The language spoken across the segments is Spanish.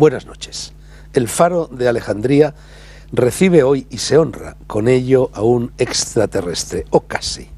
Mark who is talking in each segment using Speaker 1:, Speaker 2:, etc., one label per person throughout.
Speaker 1: Buenas noches. El Faro de Alejandría recibe hoy y se honra con ello a un extraterrestre, o casi,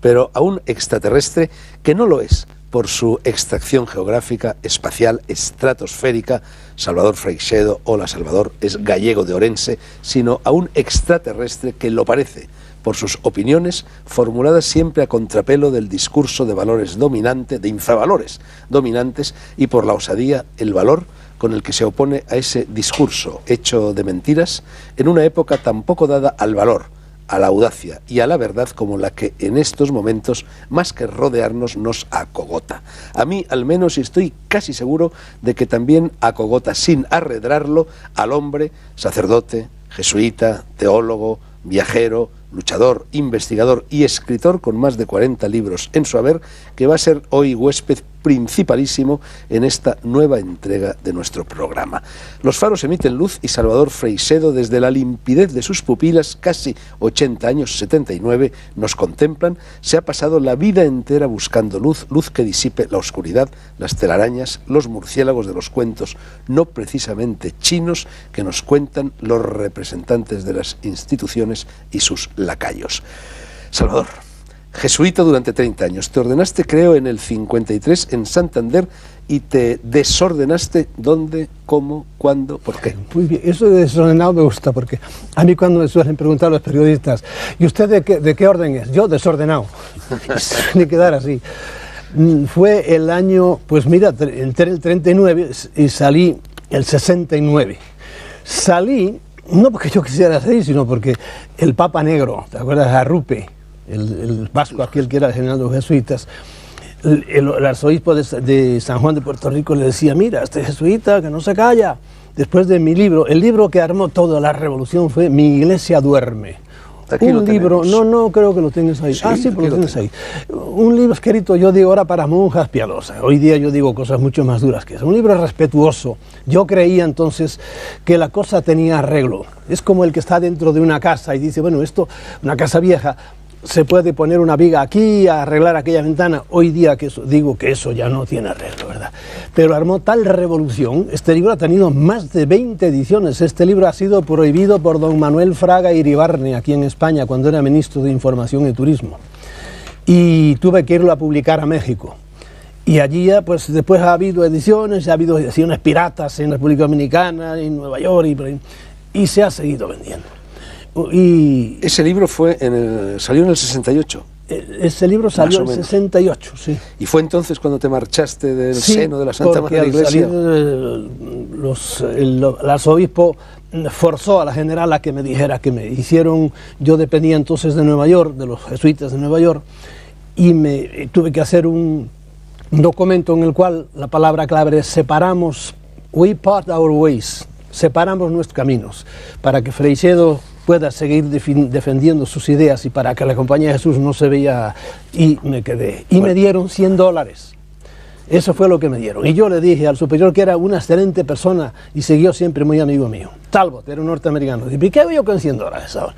Speaker 1: pero a un extraterrestre que no lo es por su extracción geográfica, espacial, estratosférica. Salvador Freixedo, hola Salvador, es gallego de Orense, sino a un extraterrestre que lo parece por sus opiniones formuladas siempre a contrapelo del discurso de valores dominante, de infravalores dominantes, y por la osadía, el valor con el que se opone a ese discurso hecho de mentiras en una época tan poco dada al valor, a la audacia y a la verdad como la que en estos momentos, más que rodearnos, nos acogota. A mí, al menos, estoy casi seguro de que también acogota, sin arredrarlo, al hombre, sacerdote, jesuita, teólogo, viajero, luchador, investigador y escritor con más de 40 libros en su haber, que va a ser hoy huésped principalísimo en esta nueva entrega de nuestro programa. Los faros emiten luz y Salvador Freixedo, desde la limpidez de sus pupilas, casi 80 años, 79, nos contemplan. Se ha pasado la vida entera buscando luz, luz que disipe la oscuridad, las telarañas, los murciélagos de los cuentos, no precisamente chinos, que nos cuentan los representantes de las instituciones y sus lacayos. Salvador, jesuita durante 30 años, te ordenaste, creo, en el 53 en Santander, y te desordenaste. ¿Dónde, cómo, cuándo, por qué?
Speaker 2: Muy bien, eso de desordenado me gusta, porque a mí cuando me suelen preguntar los periodistas, ¿y usted de qué orden es? Yo, desordenado. Ni quedar así. Fue el año, pues mira, entré el 39 y salí el 69. Salí, no porque yo quisiera salir, sino porque el Papa Negro, ¿te acuerdas? Arrupe, el vasco, aquel que era el general de los jesuitas, el arzobispo de San Juan de Puerto Rico le decía: mira, este jesuita que no se calla. Después de mi libro, el libro que armó toda la revolución fue Mi Iglesia Duerme.
Speaker 1: Aquí
Speaker 2: un libro,
Speaker 1: tenemos.
Speaker 2: no creo que lo tengas ahí. Sí, pues lo tienes ahí. Un libro escrito, yo digo, ahora para monjas piadosas. Hoy día yo digo cosas mucho más duras que eso. Un libro respetuoso. Yo creía entonces que la cosa tenía arreglo. Es como el que está dentro de una casa y dice, bueno, esto, una casa vieja, se puede poner una viga aquí, arreglar aquella ventana. Hoy día digo que eso ya no tiene arreglo, ¿verdad? Pero armó tal revolución. Este libro ha tenido más de 20 ediciones. Este libro ha sido prohibido por don Manuel Fraga Iribarne aquí en España cuando era ministro de Información y Turismo. Y tuve que irlo a publicar a México. Y allí ya, pues después ha habido ediciones, ha habido ediciones piratas en República Dominicana, en Nueva York, y se ha seguido vendiendo. Y
Speaker 1: ese libro salió en el 68.
Speaker 2: Ese libro salió en el 68, sí.
Speaker 1: ¿Y fue entonces cuando te marchaste del seno de la Santa Madre de la Iglesia?
Speaker 2: El arzobispo forzó a la general a que me dijera que me hicieron. Yo dependía entonces de Nueva York, de los jesuitas de Nueva York, y tuve que hacer un documento en el cual la palabra clave es separamos, we part our ways, separamos nuestros caminos, para que Freixedo pueda seguir defendiendo sus ideas y para que la Compañía de Jesús no se vea. Y me quedé. Y me dieron $100. Eso fue lo que me dieron. Y yo le dije al superior, que era una excelente persona y siguió siempre muy amigo mío, Talbot, era un norteamericano. Dije, ¿qué hago yo con $100 ahora?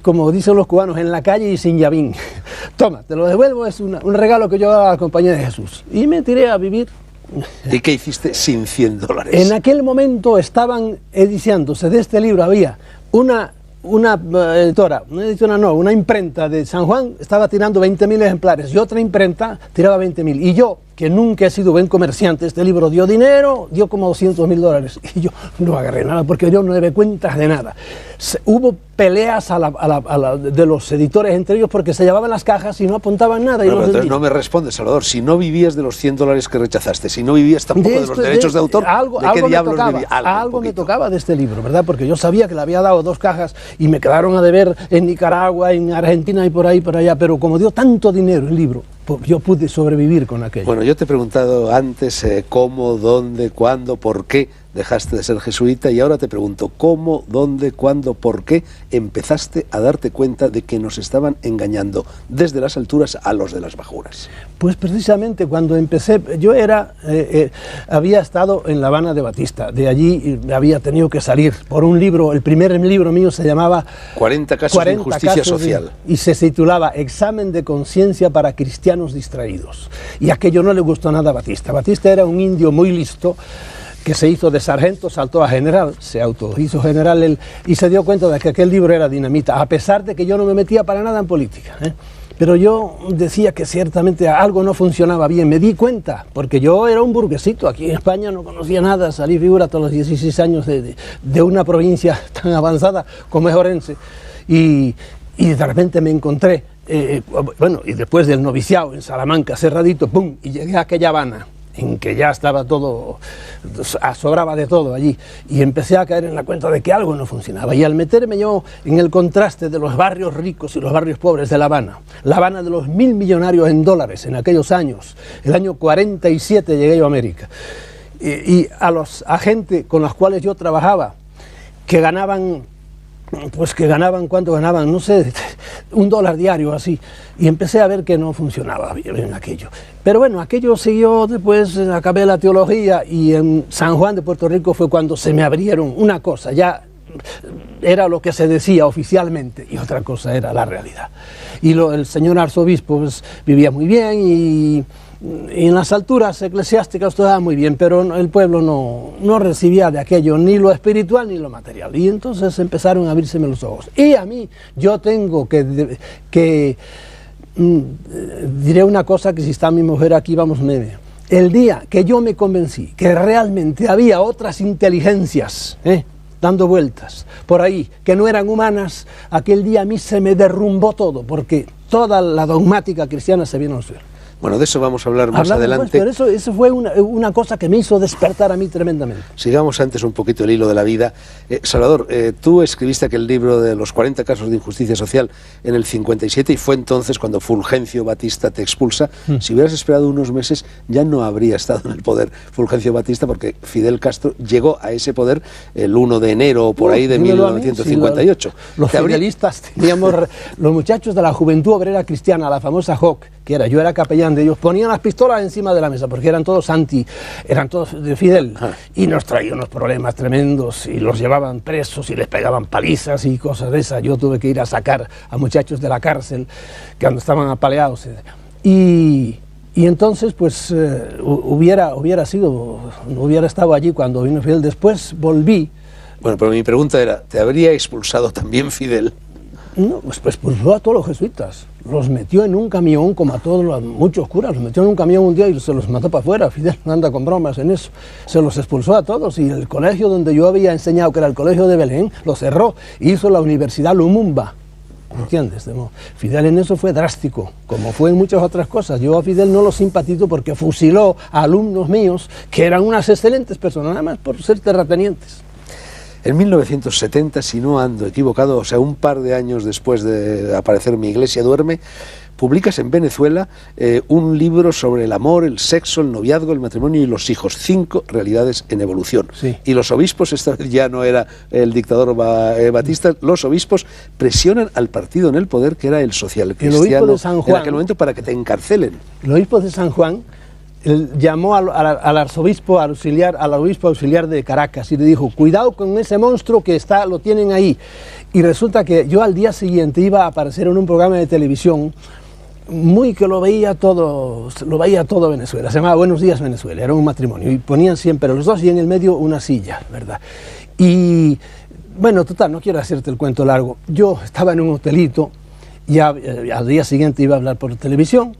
Speaker 2: Como dicen los cubanos, en la calle y sin llavín. Toma, te lo devuelvo, es un regalo que yo hago a la Compañía de Jesús. Y me tiré a vivir.
Speaker 1: ¿Y qué hiciste sin $100?
Speaker 2: En aquel momento estaban ediciándose de este libro, había una imprenta de San Juan, estaba tirando 20.000 ejemplares, y otra imprenta tiraba 20.000, y yo, que nunca he sido buen comerciante, este libro dio dinero, dio como $200.000, y yo no agarré nada, porque yo no llevé cuentas de nada. Hubo peleas de los editores entre ellos, porque se llevaban las cajas y no apuntaban nada.
Speaker 1: Pero entonces no me respondes, Salvador. Si no vivías de los $100 que rechazaste, si no vivías tampoco de los derechos de autor, ¿de qué diablos vivías?
Speaker 2: Algo me tocaba de este libro, ¿verdad? Porque yo sabía que le había dado 2 cajas y me quedaron a deber en Nicaragua, en Argentina y por ahí, por allá, pero como dio tanto dinero el libro, pues yo pude sobrevivir con aquello.
Speaker 1: Bueno, yo te he preguntado antes cómo, dónde, cuándo, por qué dejaste de ser jesuita, y ahora te pregunto cómo, dónde, cuándo, por qué empezaste a darte cuenta de que nos estaban engañando desde las alturas a los de las bajuras.
Speaker 2: Pues precisamente cuando empecé, yo había estado en La Habana de Batista, de allí había tenido que salir por un libro. El primer libro mío se llamaba
Speaker 1: 40 casos de injusticia social,
Speaker 2: y se titulaba Examen de conciencia para cristianos distraídos, y aquello no le gustó nada a Batista. Batista era un indio muy listo, que se hizo de sargento, saltó a general, se autohizo general él, y se dio cuenta de que aquel libro era dinamita, a pesar de que yo no me metía para nada en política, ¿eh? Pero yo decía que ciertamente algo no funcionaba bien, me di cuenta, porque yo era un burguesito, aquí en España no conocía nada, salí figura a los 16 años de una provincia tan avanzada como es Orense, y de repente me encontré, bueno, y después del noviciado en Salamanca, cerradito, pum, y llegué a aquella Habana, en que ya estaba todo, sobraba de todo allí, y empecé a caer en la cuenta de que algo no funcionaba, y al meterme yo en el contraste de los barrios ricos y los barrios pobres de La Habana de los 1000 millonarios en dólares en aquellos años, el año 47 llegué yo a América, y a gente con las cuales yo trabajaba, que ganaban, ¿cuánto ganaban? No sé, $1 diario, así. Y empecé a ver que no funcionaba bien aquello. Pero bueno, aquello siguió, después acabé la teología y en San Juan de Puerto Rico fue cuando se me abrieron una cosa, ya era lo que se decía oficialmente y otra cosa era la realidad. Y el señor arzobispo pues, vivía muy bien y en las alturas eclesiásticas todo estaba muy bien, pero el pueblo no recibía de aquello ni lo espiritual ni lo material, y entonces empezaron a abrírseme los ojos. Y a mí, yo tengo diré una cosa que si está mi mujer aquí vamos meme. El día que yo me convencí que realmente había otras inteligencias, dando vueltas por ahí, que no eran humanas, aquel día a mí se me derrumbó todo, porque toda la dogmática cristiana se vino al suelo.
Speaker 1: Bueno, de eso vamos a hablar más adelante.
Speaker 2: Pues, pero eso fue una cosa que me hizo despertar a mí tremendamente.
Speaker 1: Sigamos antes un poquito el hilo de la vida. Salvador, tú escribiste aquel libro de los 40 casos de injusticia social en el 57 y fue entonces cuando Fulgencio Batista te expulsa. Si hubieras esperado unos meses ya no habría estado en el poder Fulgencio Batista, porque Fidel Castro llegó a ese poder el 1 de enero o por ahí de 1958.
Speaker 2: Los fidelistas teníamos, los muchachos de la Juventud Obrera Cristiana, la famosa JOC, yo era capellán de ellos, ponían las pistolas encima de la mesa porque eran todos eran todos de Fidel, y nos traían unos problemas tremendos y los llevaban presos y les pegaban palizas y cosas de esas. Yo tuve que ir a sacar a muchachos de la cárcel que estaban apaleados, y entonces pues hubiera estado allí cuando vino Fidel. Después volví.
Speaker 1: Bueno, pero mi pregunta era, ¿te habría expulsado también Fidel?
Speaker 2: No, pues expulsó a todos los jesuitas, los metió en un camión, como a muchos curas, los metió en un camión un día y se los mató para afuera. Fidel no anda con bromas en eso, se los expulsó a todos, y el colegio donde yo había enseñado, que era el colegio de Belén, lo cerró, hizo la Universidad Lumumba, ¿entiendes? Fidel en eso fue drástico, como fue en muchas otras cosas. Yo a Fidel no lo simpatizo porque fusiló a alumnos míos que eran unas excelentes personas, nada más por ser terratenientes.
Speaker 1: En 1970, si no ando equivocado, o sea, un par de años después de aparecer Mi Iglesia Duerme, publicas en Venezuela un libro sobre el amor, el sexo, el noviazgo, el matrimonio y los hijos, 5 realidades en evolución.
Speaker 2: Sí.
Speaker 1: Y los obispos, esta vez ya no era el dictador Batista, los obispos presionan al partido en el poder, que era el social cristiano, en aquel momento, para que te encarcelen.
Speaker 2: El obispo de San Juan llamó al obispo auxiliar de Caracas y le dijo: cuidado con ese monstruo que lo tienen ahí. Y resulta que yo al día siguiente iba a aparecer en un programa de televisión que lo veía todo Venezuela, se llamaba Buenos Días Venezuela, era un matrimonio, y ponían siempre los dos y en el medio una silla, ¿verdad? Y bueno, total, no quiero hacerte el cuento largo, yo estaba en un hotelito y al día siguiente iba a hablar por televisión,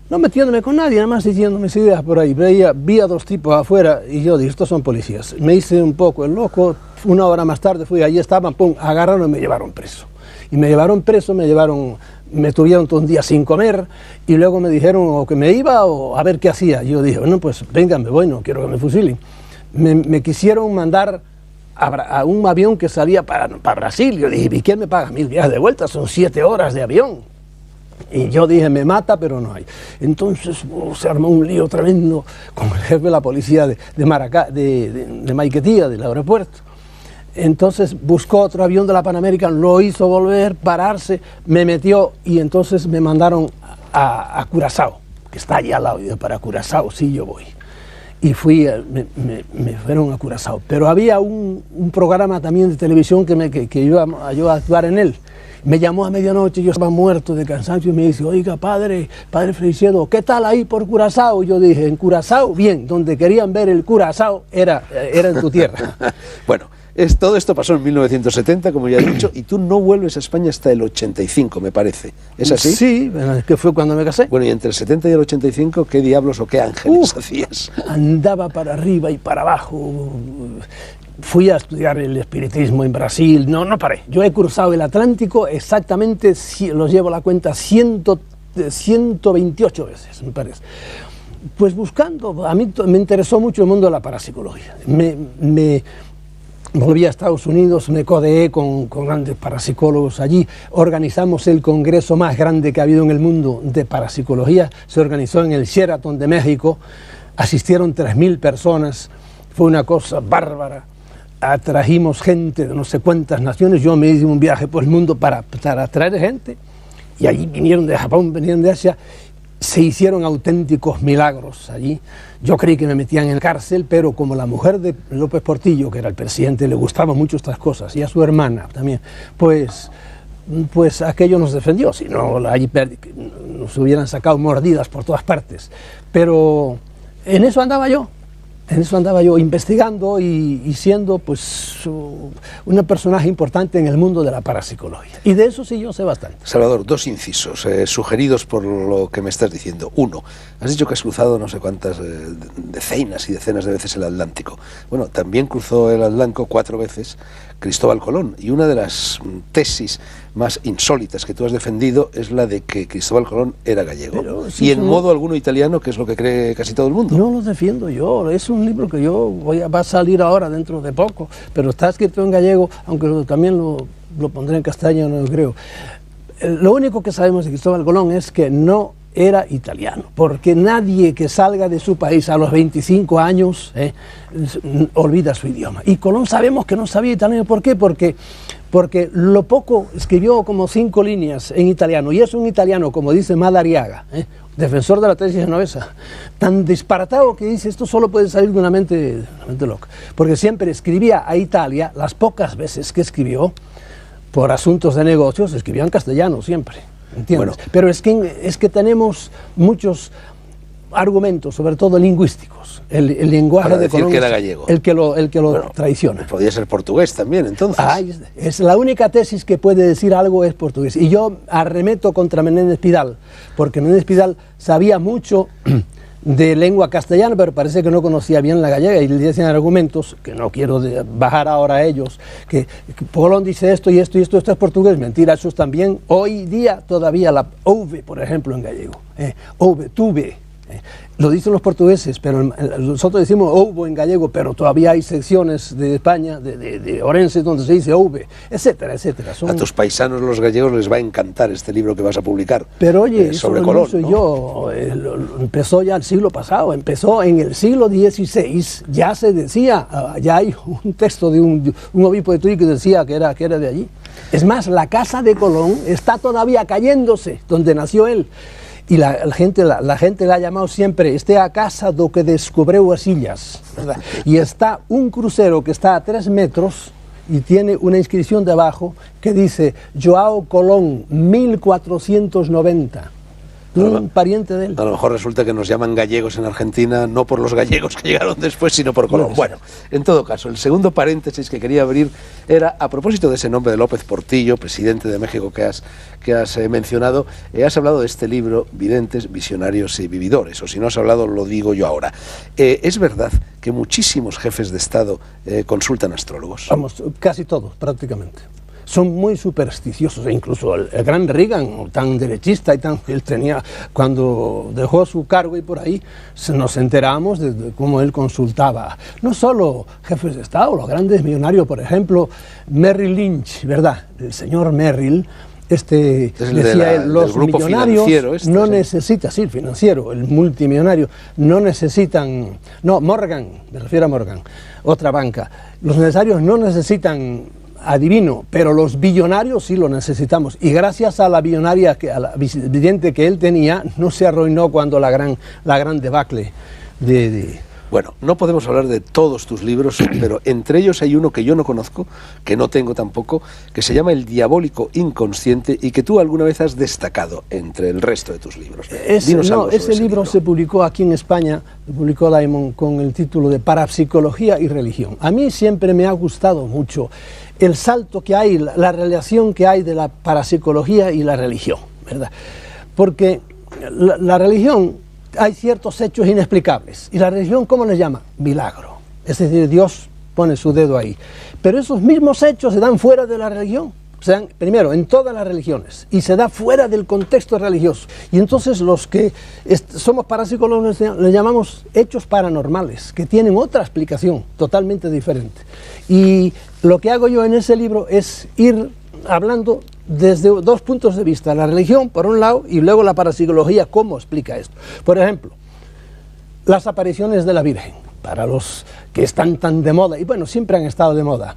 Speaker 2: no metiéndome con nadie, nada más diciendo mis ideas por ahí. Vi a 2 tipos afuera y yo dije, estos son policías. Me hice un poco el loco, 1 hora más tarde fui, allí estaban, pum, agarraron y me llevaron preso. Y me llevaron preso, me tuvieron todo un día sin comer, y luego me dijeron o que me iba o a ver qué hacía. Yo dije, bueno, pues vengan, me voy, no quiero que me fusilen. Me quisieron mandar a un avión que salía para Brasil. Yo dije, ¿y quién me paga 1000 viajes de vuelta? Son 7 horas de avión. Y yo dije, me mata, pero no hay. Entonces se armó un lío tremendo con el jefe de la policía de Maiquetía, del aeropuerto. Entonces buscó otro avión de la Pan American, lo hizo volver, pararse, me metió, y entonces me mandaron a Curazao, que está allá al lado. Y para Curazao sí yo voy. y me fueron a Curazao. Pero había un programa también de televisión que iba yo a actuar en él. Me llamó a medianoche, yo estaba muerto de cansancio y me dice, oiga, padre Freixedo, ¿qué tal ahí por Curazao? Yo dije, en Curazao, bien, donde querían ver el Curazao era en tu tierra.
Speaker 1: Bueno, todo esto pasó en 1970, como ya he dicho, y tú no vuelves a España hasta el 85, me parece. ¿Es así?
Speaker 2: Sí, que fue cuando me casé.
Speaker 1: Bueno, y entre el 70 y el 85, ¿qué diablos o qué ángeles hacías?
Speaker 2: Andaba para arriba y para abajo. Fui a estudiar el espiritismo en Brasil, no paré. Yo he cruzado el Atlántico exactamente, los llevo la cuenta, 128 veces, me parece. Pues buscando, a mí me interesó mucho el mundo de la parapsicología. Me volví a Estados Unidos, me codeé con grandes parapsicólogos allí, organizamos el congreso más grande que ha habido en el mundo de parapsicología, se organizó en el Sheraton de México, asistieron 3.000 personas, fue una cosa bárbara. Atrajimos gente de no sé cuántas naciones, yo me hice un viaje por el mundo para atraer gente, y allí vinieron de Japón, vinieron de Asia, se hicieron auténticos milagros allí. Yo creí que me metían en la cárcel, pero como la mujer de López Portillo, que era el presidente, le gustaban mucho estas cosas, y a su hermana también, pues aquello nos defendió, si no, allí nos hubieran sacado mordidas por todas partes. Pero en eso andaba yo investigando y siendo pues un personaje importante en el mundo de la parapsicología. Y de eso sí yo sé bastante.
Speaker 1: Salvador, dos incisos sugeridos por lo que me estás diciendo. Uno, has dicho que has cruzado no sé cuántas decenas y decenas de veces el Atlántico. Bueno, también cruzó el Atlántico 4 veces Cristóbal Colón, y una de las tesis más insólitas que tú has defendido es la de que Cristóbal Colón era gallego, y en modo alguno italiano, que es lo que cree casi todo el mundo.
Speaker 2: No lo defiendo yo, es un libro que va a salir ahora dentro de poco, pero está escrito en gallego, aunque también lo pondré en castellano, creo. Lo único que sabemos de Cristóbal Colón es que no era italiano, porque nadie que salga de su país a los 25 años olvida su idioma. Y Colón sabemos que no sabía italiano. ¿Por qué? Porque lo poco escribió como 5 líneas en italiano, y es un italiano, como dice Madariaga, defensor de la tesis genovesa, tan disparatado que dice esto solo puede salir de una mente loca, porque siempre escribía a Italia, las pocas veces que escribió por asuntos de negocios, escribía en castellano siempre. ¿Entiendes? Bueno, pero es que tenemos muchos argumentos, sobre todo lingüísticos. El lenguaje de Colón
Speaker 1: que era gallego,
Speaker 2: el que lo traiciona.
Speaker 1: Podría ser portugués también, entonces.
Speaker 2: Es la única tesis que puede decir algo es portugués. Y yo arremeto contra Menéndez Pidal, porque Menéndez Pidal sabía mucho de lengua castellana, pero parece que no conocía bien la gallega, y le decían argumentos, que no quiero bajar ahora a ellos, que Colón dice esto y esto es portugués. Mentira, eso es también hoy día todavía la ouve, por ejemplo, en gallego. Ouve, tuve. Lo dicen los portugueses, pero nosotros decimos ouvo en gallego, pero todavía hay secciones de España, de Orense, donde se dice ouve, etcétera, etcétera.
Speaker 1: A tus paisanos los gallegos les va a encantar este libro que vas a publicar.
Speaker 2: Pero oye,
Speaker 1: sobre Colón,
Speaker 2: ¿no? Empezó ya el siglo pasado, empezó en el siglo XVI, ya se decía, ya hay un texto de un obispo de Tui que decía que era de allí. Es más, la casa de Colón está todavía cayéndose, donde nació él. Y la gente la ha llamado siempre a casa do que descubriu as illas, ¿verdad? Y está un crucero que está a 3 metros y tiene una inscripción debajo que dice João Colón 1490. Un pariente de él.
Speaker 1: A lo mejor resulta que nos llaman gallegos en Argentina no por los gallegos que llegaron después, sino por Colón. Bueno, en todo caso, el segundo paréntesis que quería abrir era a propósito de ese nombre de López Portillo, presidente de México que has mencionado. Has hablado de este libro, Videntes, Visionarios y Vividores, o si no has hablado, lo digo yo ahora. ¿Es verdad que muchísimos jefes de Estado consultan astrólogos?
Speaker 2: Vamos, casi todos, prácticamente. Son muy supersticiosos, e incluso el gran Reagan, tan derechista y él tenía, cuando dejó su cargo y por ahí, nos enteramos de cómo él consultaba, no solo jefes de Estado, los grandes millonarios, por ejemplo, Merrill Lynch, ¿verdad? El señor Merrill, decía él, los millonarios no necesitan, sí, el financiero, el multimillonario, no necesitan, no, Morgan, me refiero a Morgan, otra banca, los necesarios no necesitan adivino, pero los billonarios sí lo necesitamos, y gracias a la billonaria, a la vidente que él tenía, no se arruinó cuando la gran debacle
Speaker 1: Bueno, no podemos hablar de todos tus libros, pero entre ellos hay uno que yo no conozco, que no tengo tampoco, que se llama El diabólico inconsciente y que tú alguna vez has destacado entre el resto de tus libros.
Speaker 2: Ese libro se publicó aquí en España, publicó Daimon con el título de Parapsicología y Religión. A mí siempre me ha gustado mucho el salto que hay, la relación que hay de la parapsicología y la religión, ¿verdad? Porque la religión, hay ciertos hechos inexplicables. ¿Y la religión cómo le llama? Milagro. Es decir, Dios pone su dedo ahí. Pero esos mismos hechos se dan fuera de la religión. Se dan, primero, en todas las religiones. Y se da fuera del contexto religioso. Y entonces los que somos parapsicólogos le llamamos hechos paranormales, que tienen otra explicación totalmente diferente. Y lo que hago yo en ese libro es ir hablando desde dos puntos de vista, la religión por un lado y luego la parapsicología, cómo explica esto. Por ejemplo, las apariciones de la Virgen, para los que están tan de moda, y bueno, siempre han estado de moda,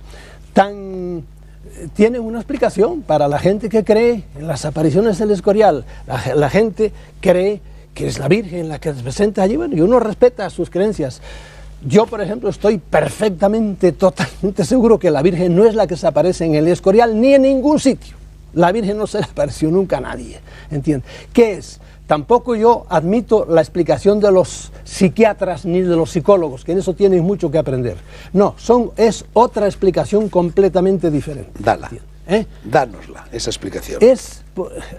Speaker 2: tienen una explicación para la gente que cree en las apariciones del Escorial. La gente cree que es la Virgen la que se presenta allí, bueno, y uno respeta sus creencias. Yo, por ejemplo, estoy perfectamente, totalmente seguro que la Virgen no es la que se aparece en el Escorial ni en ningún sitio. La Virgen no se le apareció nunca a nadie, ¿entiendes? ¿Qué es? Tampoco yo admito la explicación de los psiquiatras ni de los psicólogos, que en eso tienen mucho que aprender. No, es otra explicación completamente diferente.
Speaker 1: Dala. Dánosla, esa explicación.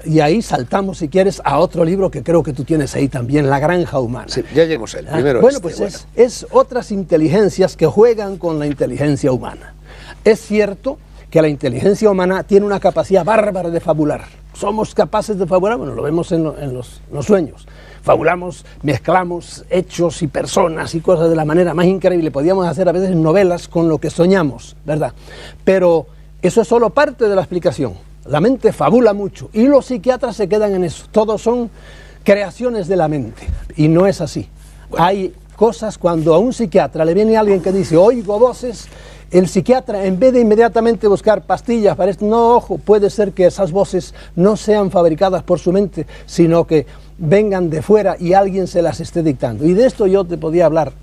Speaker 2: Y ahí saltamos, si quieres, a otro libro que creo que tú tienes ahí también, La Granja Humana.
Speaker 1: Sí, ya llegamos a él. Primero
Speaker 2: bueno, es otras inteligencias que juegan con la inteligencia humana. Es cierto que la inteligencia humana tiene una capacidad bárbara de fabular. Somos capaces de fabular, bueno, lo vemos en los sueños. Fabulamos, mezclamos hechos y personas y cosas de la manera más increíble. Podíamos hacer a veces novelas con lo que soñamos, ¿verdad? Pero eso es solo parte de la explicación. La mente fabula mucho y los psiquiatras se quedan en eso. Todos son creaciones de la mente y no es así. Bueno. Hay cosas cuando a un psiquiatra le viene alguien que dice, oigo voces, el psiquiatra, en vez de inmediatamente buscar pastillas para esto, no, ojo, puede ser que esas voces no sean fabricadas por su mente, sino que vengan de fuera y alguien se las esté dictando. Y de esto yo te podía hablar.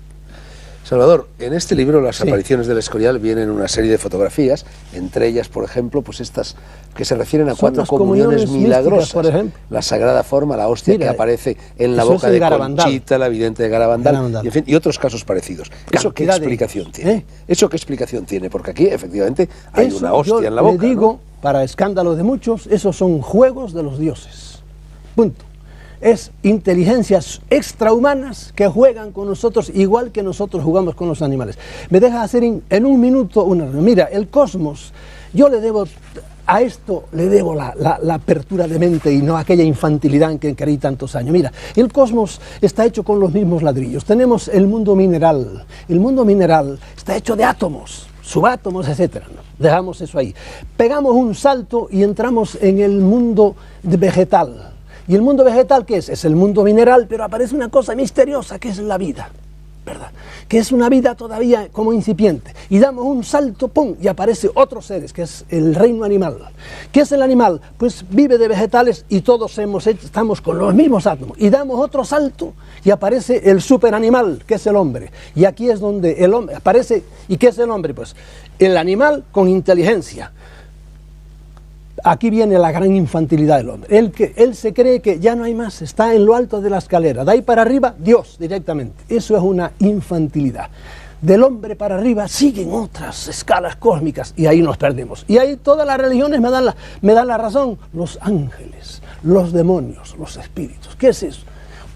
Speaker 1: Salvador, en este libro, Las apariciones del Escorial, vienen una serie de fotografías, entre ellas, por ejemplo, pues estas que se refieren a cuatro comuniones milagrosas. Por ejemplo. La Sagrada Forma, la hostia que aparece en la boca de Conchita, la vidente de Garabandal, y otros casos parecidos. ¿Eso qué explicación tiene? ¿Eso qué explicación tiene? Porque aquí, efectivamente, hay una hostia en la boca.
Speaker 2: Yo le digo, para escándalo de muchos, esos son juegos de los dioses. Punto. Es inteligencias extrahumanas que juegan con nosotros igual que nosotros jugamos con los animales. Me deja hacer en un minuto una... Mira, el cosmos, yo le debo... A esto le debo la apertura de mente y no aquella infantilidad en que creí tantos años. Mira, el cosmos está hecho con los mismos ladrillos. Tenemos el mundo mineral. El mundo mineral está hecho de átomos, subátomos, etc. Dejamos eso ahí. Pegamos un salto y entramos en el mundo vegetal. ¿Y el mundo vegetal qué es? Es el mundo mineral, pero aparece una cosa misteriosa que es la vida, ¿verdad? Que es una vida todavía como incipiente. Y damos un salto, ¡pum!, y aparece otros seres, que es el reino animal. ¿Qué es el animal? Pues vive de vegetales y todos estamos con los mismos átomos. Y damos otro salto y aparece el superanimal, que es el hombre. Y aquí es donde el hombre aparece. ¿Y qué es el hombre? Pues el animal con inteligencia. Aquí viene la gran infantilidad del hombre. Él se cree que ya no hay más, está en lo alto de la escalera. De ahí para arriba, Dios directamente. Eso es una infantilidad. Del hombre para arriba siguen otras escalas cósmicas y ahí nos perdemos. Y ahí todas las religiones me dan la razón. Los ángeles, los demonios, los espíritus. ¿Qué es eso?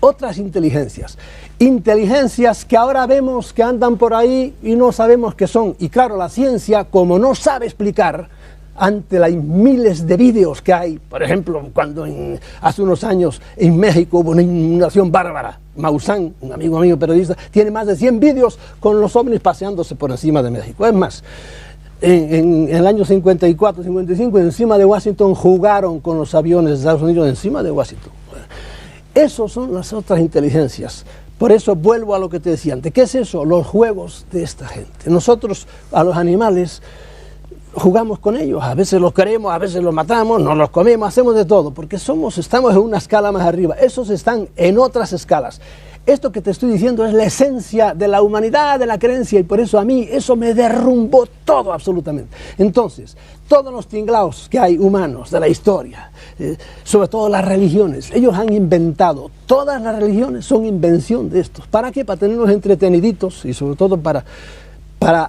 Speaker 2: Otras inteligencias. Inteligencias que ahora vemos que andan por ahí y no sabemos qué son. Y claro, la ciencia, como no sabe explicar, ante las miles de vídeos que hay, por ejemplo, cuando hace unos años en México hubo una inundación bárbara, Maussan, un amigo mío periodista, tiene más de 100 vídeos con los ovnis paseándose por encima de México. Es más, en el año 54, 55, encima de Washington jugaron con los aviones de Estados Unidos encima de Washington. Esas son las otras inteligencias. Por eso vuelvo a lo que te decía antes. ¿Qué es eso? Los juegos de esta gente. Nosotros, a los animales, jugamos con ellos, a veces los queremos, a veces los matamos, nos los comemos, hacemos de todo, porque estamos en una escala más arriba, esos están en otras escalas. esto que te estoy diciendo es la esencia de la humanidad, de la creencia, y por eso a mí eso me derrumbó todo absolutamente. Entonces, todos los tinglaos que hay humanos de la historia, sobre todo las religiones, ellos han inventado, todas las religiones son invención de estos. ¿Para qué? Para tenernos entreteniditos y sobre todo para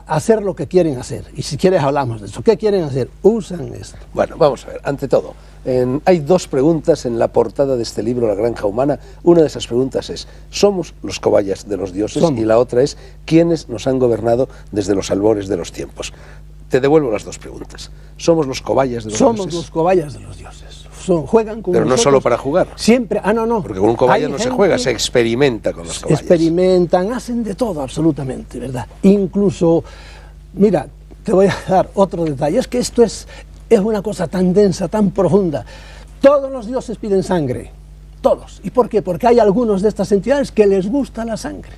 Speaker 2: hacer lo que quieren hacer. Y si quieres hablamos de eso. ¿Qué quieren hacer? Usan esto.
Speaker 1: Bueno, vamos a ver, ante todo, hay dos preguntas en la portada de este libro, La Granja Humana. Una de esas preguntas es, ¿somos los cobayas de los dioses? Somos. Y la otra es, ¿quiénes nos han gobernado desde los albores de los tiempos? Te devuelvo las dos preguntas. ¿Somos los cobayas de los dioses?
Speaker 2: Somos los cobayas de los dioses. Juegan con
Speaker 1: Pero no solo para jugar.
Speaker 2: Siempre, no.
Speaker 1: Porque con un cobaya no se juega, se experimenta con los cobayas.
Speaker 2: Experimentan, hacen de todo absolutamente, ¿verdad? Incluso, mira, te voy a dar otro detalle, es que esto es una cosa tan densa, tan profunda. Todos los dioses piden sangre, todos. ¿Y por qué? Porque hay algunos de estas entidades que les gusta la sangre.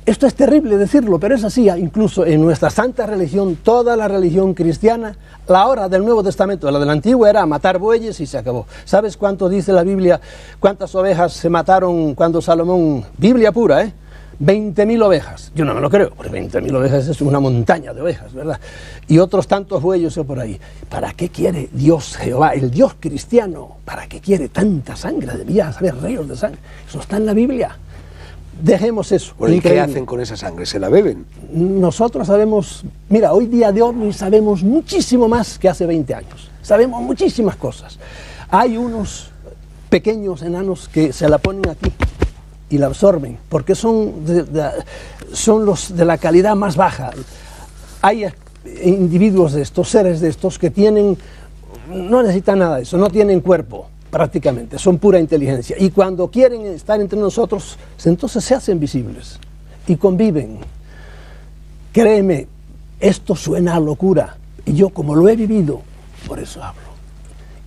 Speaker 2: Esto es terrible decirlo, pero es así. Incluso en nuestra santa religión, toda la religión cristiana, la hora del Nuevo Testamento, la del Antiguo, era matar bueyes y se acabó. ¿Sabes cuánto dice la Biblia? ¿Cuántas ovejas se mataron cuando Salomón? Biblia pura, 20.000 ovejas. Yo no me lo creo, porque 20.000 ovejas es una montaña de ovejas, ¿verdad? Y otros tantos bueyes por ahí. ¿Para qué quiere Dios Jehová, el Dios cristiano? ¿Para qué quiere tanta sangre? Debía haber ríos de sangre. Eso está en la Biblia. Dejemos eso.
Speaker 1: Bueno, ¿y qué hacen con esa sangre? ¿Se la beben?
Speaker 2: Nosotros sabemos, mira, hoy día de ovnis sabemos muchísimo más que hace 20 años. Sabemos muchísimas cosas. Hay unos pequeños enanos que se la ponen aquí y la absorben, porque son los de la calidad más baja. Hay individuos de estos, seres de estos, que no necesitan nada de eso, no tienen cuerpo. Prácticamente, son pura inteligencia. Y cuando quieren estar entre nosotros, entonces se hacen visibles y conviven. Créeme, esto suena a locura. Y yo, como lo he vivido, por eso hablo.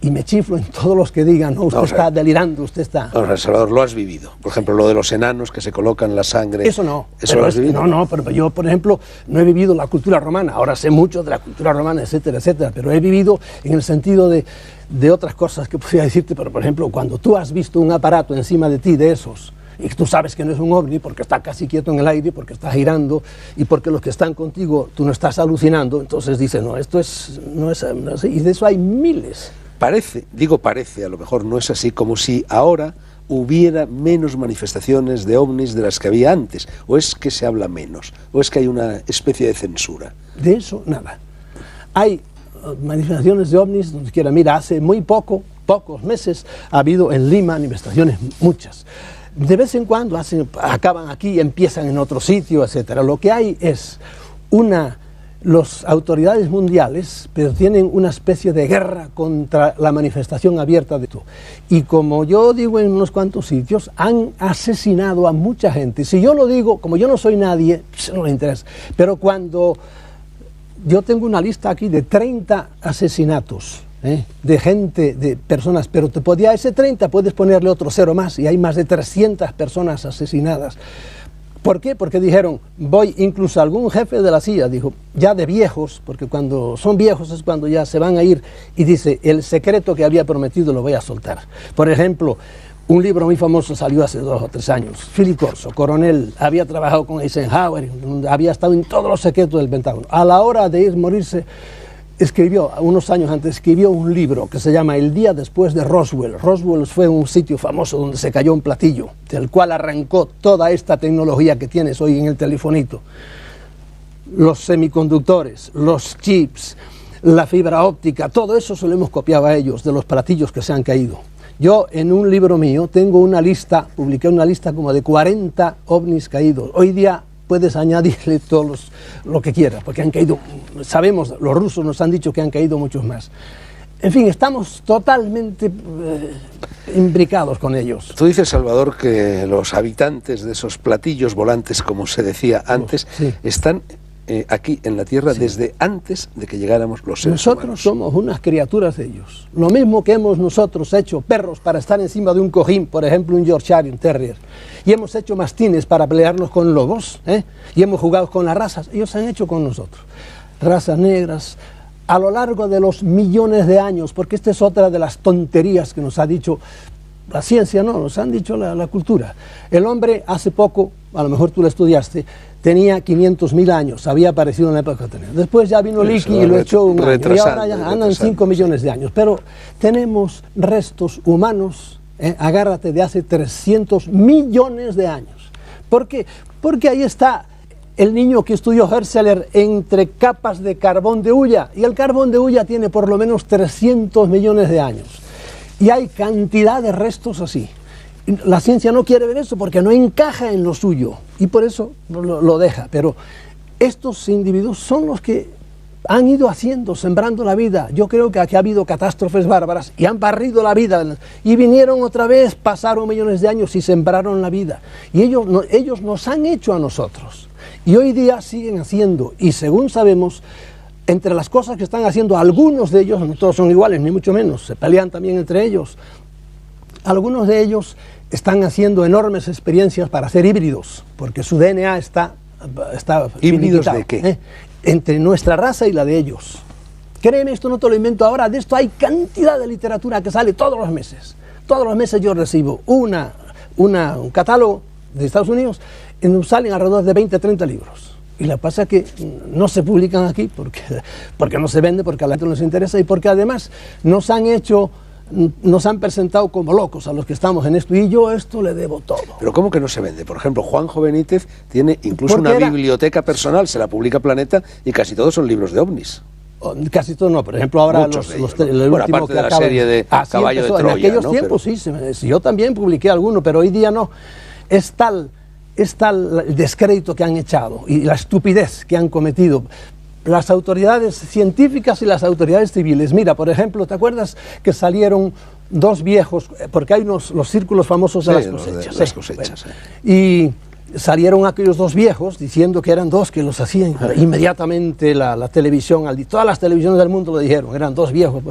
Speaker 2: Y me chiflo en todos los que digan, no, usted está delirando, usted está...
Speaker 1: No, Salvador, lo has vivido. Por ejemplo, lo de los enanos que se colocan la sangre...
Speaker 2: Eso no.
Speaker 1: ¿Eso lo has vivido?
Speaker 2: No, pero yo, por ejemplo, no he vivido la cultura romana. Ahora sé mucho de la cultura romana, etcétera, etcétera. Pero he vivido en el sentido de otras cosas que podría decirte. Pero, por ejemplo, cuando tú has visto un aparato encima de ti de esos, y tú sabes que no es un ovni porque está casi quieto en el aire, porque está girando, y porque los que están contigo, tú no estás alucinando, entonces dices, no, esto no es así. Y de eso hay miles.
Speaker 1: Parece, a lo mejor no es así, como si ahora hubiera menos manifestaciones de ovnis de las que había antes, o es que se habla menos, o es que hay una especie de censura.
Speaker 2: De eso, nada. Hay manifestaciones de ovnis donde quiera. Mira, hace muy pocos meses ha habido en Lima manifestaciones, muchas. De vez en cuando acaban aquí y empiezan en otro sitio, etcétera. Lo que hay es las autoridades mundiales, pero tienen una especie de guerra contra la manifestación abierta de todo. Y como yo digo en unos cuantos sitios, han asesinado a mucha gente. Si yo lo digo, como yo no soy nadie, no le interesa. Pero cuando yo tengo una lista aquí de 30 asesinatos, de gente, de personas, pero a ese 30 puedes ponerle otro 0 más, y hay más de 300 personas asesinadas. ¿Por qué? Porque dijeron, incluso algún jefe de la CIA dijo, ya de viejos, porque cuando son viejos es cuando ya se van a ir, y dice, el secreto que había prometido lo voy a soltar. Por ejemplo, un libro muy famoso salió hace 2 o 3 años, Philip Corso, coronel, había trabajado con Eisenhower, había estado en todos los secretos del Pentágono. A la hora de morirse, unos años antes, escribió un libro que se llama El día después de Roswell. Roswell fue un sitio famoso donde se cayó un platillo, del cual arrancó toda esta tecnología que tienes hoy en el telefonito. Los semiconductores, los chips, la fibra óptica, todo eso se lo hemos copiado a ellos, de los platillos que se han caído. Yo en un libro mío tengo una lista, publiqué una lista como de 40 ovnis caídos. Hoy día puedes añadirle todos lo que quieras, porque han caído, sabemos, los rusos nos han dicho que han caído muchos más. En fin, estamos totalmente imbricados con ellos.
Speaker 1: Tú dices, Salvador, que los habitantes de esos platillos volantes, como se decía antes, sí, están aquí en la Tierra, sí, desde antes de que llegáramos los seres humanos.
Speaker 2: Nosotros somos unas criaturas de ellos. Lo mismo que hemos nosotros hecho perros para estar encima de un cojín, por ejemplo un Yorkshire, un Terrier, y hemos hecho mastines para pelearnos con lobos, y hemos jugado con las razas, ellos han hecho con nosotros. Razas negras, a lo largo de los millones de años, porque esta es otra de las tonterías que nos ha dicho la ciencia no, nos han dicho la cultura. El hombre hace poco, a lo mejor tú lo estudiaste, tenía 500.000 años, había aparecido en la época que tenía. Después ya vino Leakey y lo echó un año, y ahora ya andan 5 millones de años. Pero tenemos restos humanos, agárrate, de hace 300 millones de años. ¿Por qué? Porque ahí está el niño que estudió Herzeler entre capas de carbón de hulla, y el carbón de hulla tiene por lo menos 300 millones de años. Y hay cantidad de restos así. La ciencia no quiere ver eso porque no encaja en lo suyo y por eso lo deja. Pero estos individuos son los que han ido haciendo, sembrando la vida. Yo creo que aquí ha habido catástrofes bárbaras y han barrido la vida y vinieron otra vez, pasaron millones de años y sembraron la vida. Y ellos nos han hecho a nosotros y hoy día siguen haciendo, y según sabemos, entre las cosas que están haciendo algunos de ellos, no todos son iguales ni mucho menos, se pelean también entre ellos. Algunos de ellos están haciendo enormes experiencias para ser híbridos, porque su DNA está
Speaker 1: ¿Híbridos de qué?
Speaker 2: Entre nuestra raza y la de ellos. Créeme, esto no te lo invento ahora, de esto hay cantidad de literatura que sale todos los meses. Todos los meses yo recibo un catálogo de Estados Unidos en donde salen alrededor de 20, 30 libros. Y lo que pasa es que no se publican aquí porque no se vende, porque a la gente no les interesa y porque además nos han presentado como locos a los que estamos en esto, y yo esto le debo todo.
Speaker 1: Pero ¿cómo que no se vende? Por ejemplo, Juanjo Benítez tiene incluso una biblioteca personal, se la publica Planeta, y casi todos son libros de ovnis.
Speaker 2: Casi todos no, por ejemplo ahora el último que
Speaker 1: de la serie de Caballo de Troya,
Speaker 2: en aquellos
Speaker 1: ¿no?
Speaker 2: tiempos sí, yo también publiqué alguno, pero hoy día no. Es tal el descrédito que han echado y la estupidez que han cometido las autoridades científicas y las autoridades civiles. Mira, por ejemplo, ¿te acuerdas que salieron dos viejos, porque hay los círculos famosos de las cosechas?
Speaker 1: Las cosechas,
Speaker 2: bueno, y salieron aquellos dos viejos diciendo que eran dos que los hacían inmediatamente la televisión, todas las televisiones del mundo lo dijeron, eran dos viejos.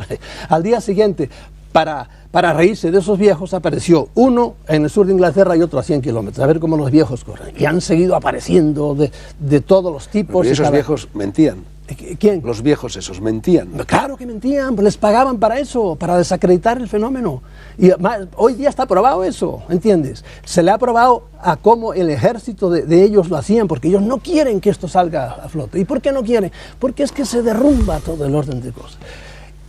Speaker 2: Al día siguiente, para reírse de esos viejos, apareció uno en el sur de Inglaterra y otro a 100 kilómetros, a ver cómo los viejos corren. Y han seguido apareciendo de todos los tipos.
Speaker 1: ¿Y esos viejos mentían?
Speaker 2: ¿Quién?
Speaker 1: Los viejos esos mentían.
Speaker 2: Claro que mentían, les pagaban para eso, para desacreditar el fenómeno. Y hoy día está probado eso, ¿entiendes? Se le ha probado a cómo el ejército de ellos lo hacían, porque ellos no quieren que esto salga a flote. ¿Y por qué no quieren? Porque es que se derrumba todo el orden de cosas.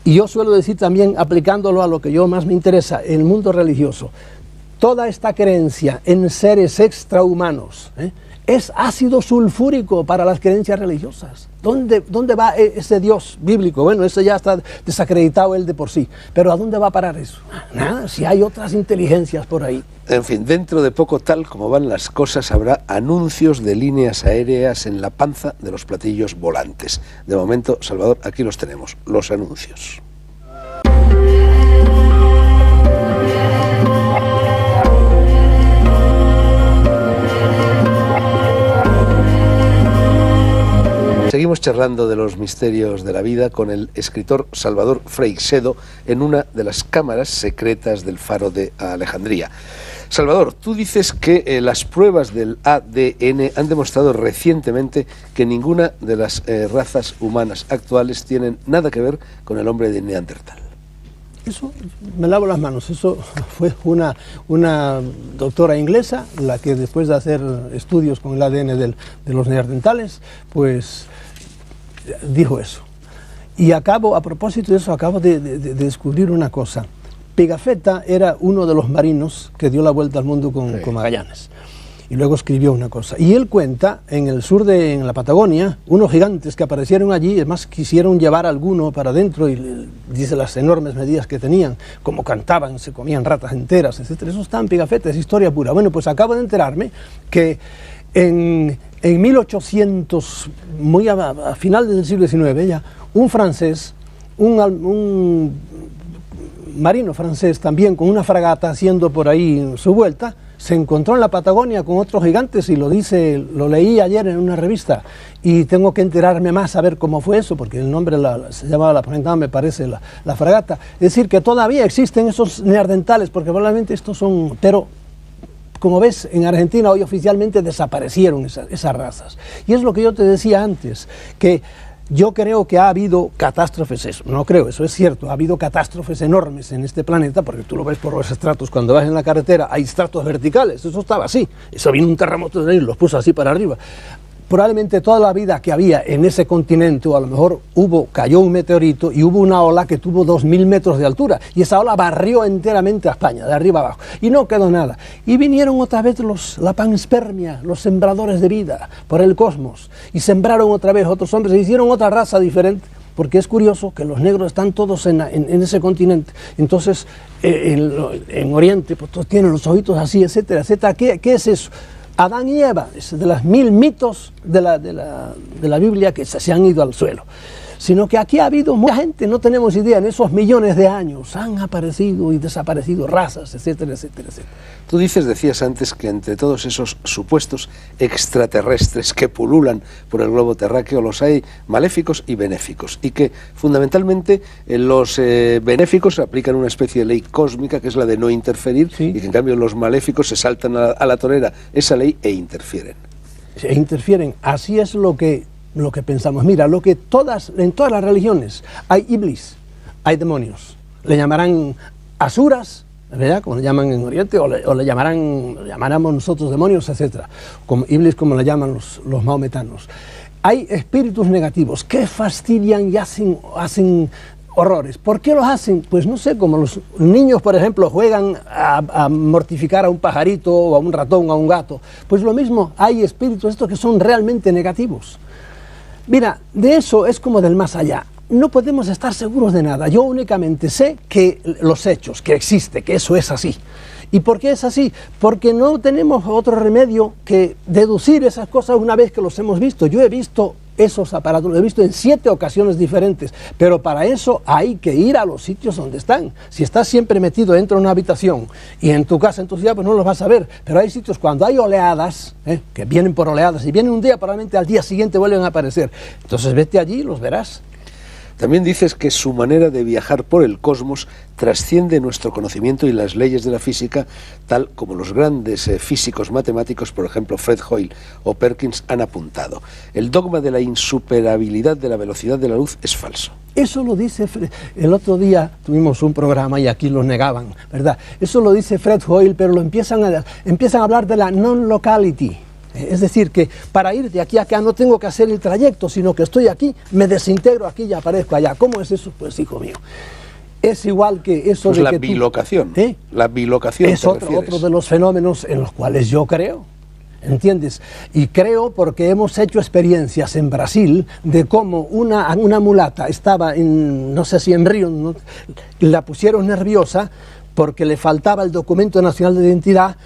Speaker 2: Y yo suelo decir también, aplicándolo a lo que yo más me interesa, el mundo religioso, toda esta creencia en seres extrahumanos es ácido sulfúrico para las creencias religiosas. ¿Dónde va ese Dios bíblico? Bueno, ese ya está desacreditado él de por sí, pero ¿a dónde va a parar eso? Nada, si hay otras inteligencias por ahí.
Speaker 1: En fin, dentro de poco, tal como van las cosas, habrá anuncios de líneas aéreas en la panza de los platillos volantes. De momento, Salvador, aquí los tenemos, los anuncios. Seguimos charlando de los misterios de la vida con el escritor Salvador Freixedo en una de las cámaras secretas del Faro de Alejandría. Salvador, tú dices que las pruebas del ADN han demostrado recientemente que ninguna de las razas humanas actuales tienen nada que ver con el hombre de Neandertal.
Speaker 2: Eso, me lavo las manos, eso fue una doctora inglesa la que después de hacer estudios con el ADN de los neandertales, pues dijo eso. Y a propósito de eso, acabo de descubrir una cosa. Pigafetta era uno de los marinos que dio la vuelta al mundo con Magallanes. Y luego escribió una cosa. Y él cuenta, en el sur en la Patagonia, unos gigantes que aparecieron allí, además quisieron llevar alguno para adentro, y dice las enormes medidas que tenían, como cantaban, se comían ratas enteras, etc. Eso está en Pigafetta, es historia pura. Bueno, pues acabo de enterarme que en 1800, muy a final del siglo XIX ya, un francés, un marino francés también con una fragata haciendo por ahí su vuelta, se encontró en la Patagonia con otros gigantes y lo leí ayer en una revista y tengo que enterarme más a ver cómo fue eso, porque el nombre se llamaba me parece la fragata. Es decir, que todavía existen esos neandertales, porque probablemente estos son, pero como ves, en Argentina hoy oficialmente desaparecieron esas razas. Y es lo que yo te decía antes, que Yo creo que ha habido catástrofes, eso, no creo, eso es cierto, ha habido catástrofes enormes en este planeta, porque tú lo ves por los estratos, cuando vas en la carretera hay estratos verticales, eso estaba así, eso vino un terremoto de ahí, los puso así para arriba. Probablemente toda la vida que había en ese continente, o a lo mejor cayó un meteorito y hubo una ola que tuvo 2000 metros de altura, y esa ola barrió enteramente a España, de arriba abajo, y no quedó nada. Y vinieron otra vez la panspermia, los sembradores de vida por el cosmos, y sembraron otra vez otros hombres, e hicieron otra raza diferente, porque es curioso que los negros están todos en ese continente. Entonces, en Oriente, pues todos tienen los ojitos así, etcétera, etcétera. ¿Qué es eso? Adán y Eva, es de los 1000 mitos de la Biblia que se han ido al suelo. Sino que aquí ha habido mucha gente, no tenemos idea, en esos millones de años han aparecido y desaparecido razas, etcétera, etcétera, etcétera.
Speaker 1: Tú decías antes que entre todos esos supuestos extraterrestres que pululan por el globo terráqueo los hay maléficos y benéficos, y que fundamentalmente los benéficos aplican una especie de ley cósmica que es la de no interferir, sí, y que en cambio los maléficos se saltan a la torera esa ley e interfieren.
Speaker 2: Así es lo que pensamos. Mira, en todas las religiones hay iblis, hay demonios. Le llamarán asuras, ¿verdad?, como le llaman en Oriente, o le llamaremos nosotros demonios, etcétera. Como iblis, como le llaman los maometanos. Hay espíritus negativos que fastidian y hacen horrores. ¿Por qué los hacen? Pues no sé, como los niños, por ejemplo, juegan a mortificar a un pajarito, o a un ratón, o a un gato. Pues lo mismo, hay espíritus estos que son realmente negativos. Mira, de eso es como del más allá. No podemos estar seguros de nada. Yo únicamente sé que los hechos, que existe, que eso es así. ¿Y por qué es así? Porque no tenemos otro remedio que deducir esas cosas una vez que los hemos visto. Yo he visto esos aparatos, los he visto en 7 ocasiones diferentes, pero para eso hay que ir a los sitios donde están. Si estás siempre metido dentro de una habitación y en tu casa, en tu ciudad, pues no los vas a ver, pero hay sitios cuando hay oleadas, que vienen por oleadas, y vienen un día, probablemente al día siguiente vuelven a aparecer. Entonces vete allí y los verás.
Speaker 1: También dices que su manera de viajar por el cosmos trasciende nuestro conocimiento y las leyes de la física, tal como los grandes físicos matemáticos, por ejemplo Fred Hoyle o Perkins, han apuntado. El dogma de la insuperabilidad de la velocidad de la luz es falso.
Speaker 2: Eso lo dice el otro día tuvimos un programa y aquí lo negaban, ¿verdad? Eso lo dice Fred Hoyle, pero empiezan a hablar de la non-locality. Es decir, que para ir de aquí a acá no tengo que hacer el trayecto, sino que estoy aquí, me desintegro aquí y aparezco allá. ¿Cómo es eso? Pues, hijo mío, es igual que eso
Speaker 1: pues
Speaker 2: de
Speaker 1: la
Speaker 2: que
Speaker 1: bilocación. La bilocación
Speaker 2: es otro de los fenómenos en los cuales yo creo, ¿entiendes? Y creo porque hemos hecho experiencias en Brasil de cómo una mulata estaba no sé si en Río, ¿no?, la pusieron nerviosa porque le faltaba el documento nacional de identidad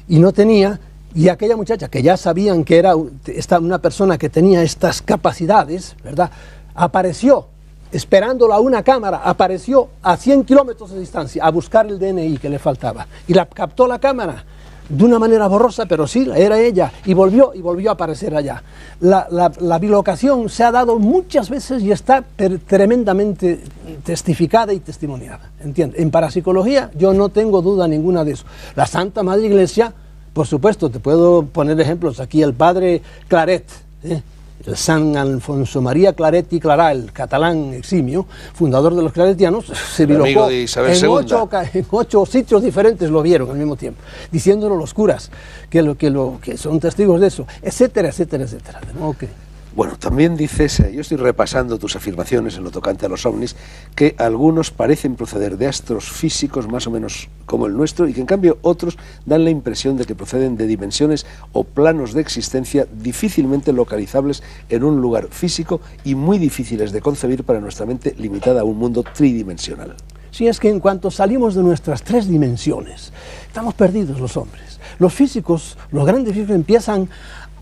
Speaker 2: y no tenía. Y aquella muchacha, que ya sabían que era una persona que tenía estas capacidades, ¿verdad?, apareció, esperándola a una cámara, apareció a 100 kilómetros de distancia a buscar el DNI que le faltaba. Y la captó la cámara de una manera borrosa, pero sí, era ella, y volvió a aparecer allá. La bilocación se ha dado muchas veces y está tremendamente testificada y testimoniada, ¿entiendes? En parapsicología yo no tengo duda ninguna de eso. La Santa Madre Iglesia, por supuesto, te puedo poner ejemplos aquí, el padre Claret, el San Alfonso María Claret y Clarà, el catalán eximio, fundador de los claretianos, se bilocó en 8 sitios diferentes, lo vieron al mismo tiempo, diciéndolo los curas, que son testigos de eso, etcétera, etcétera, etcétera. Okay.
Speaker 1: Bueno, también dices, yo estoy repasando tus afirmaciones en lo tocante a los ovnis, que algunos parecen proceder de astros físicos más o menos como el nuestro y que en cambio otros dan la impresión de que proceden de dimensiones o planos de existencia difícilmente localizables en un lugar físico y muy difíciles de concebir para nuestra mente limitada a un mundo tridimensional.
Speaker 2: Sí, es que en cuanto salimos de nuestras 3 dimensiones, estamos perdidos los hombres. Los físicos, los grandes físicos empiezan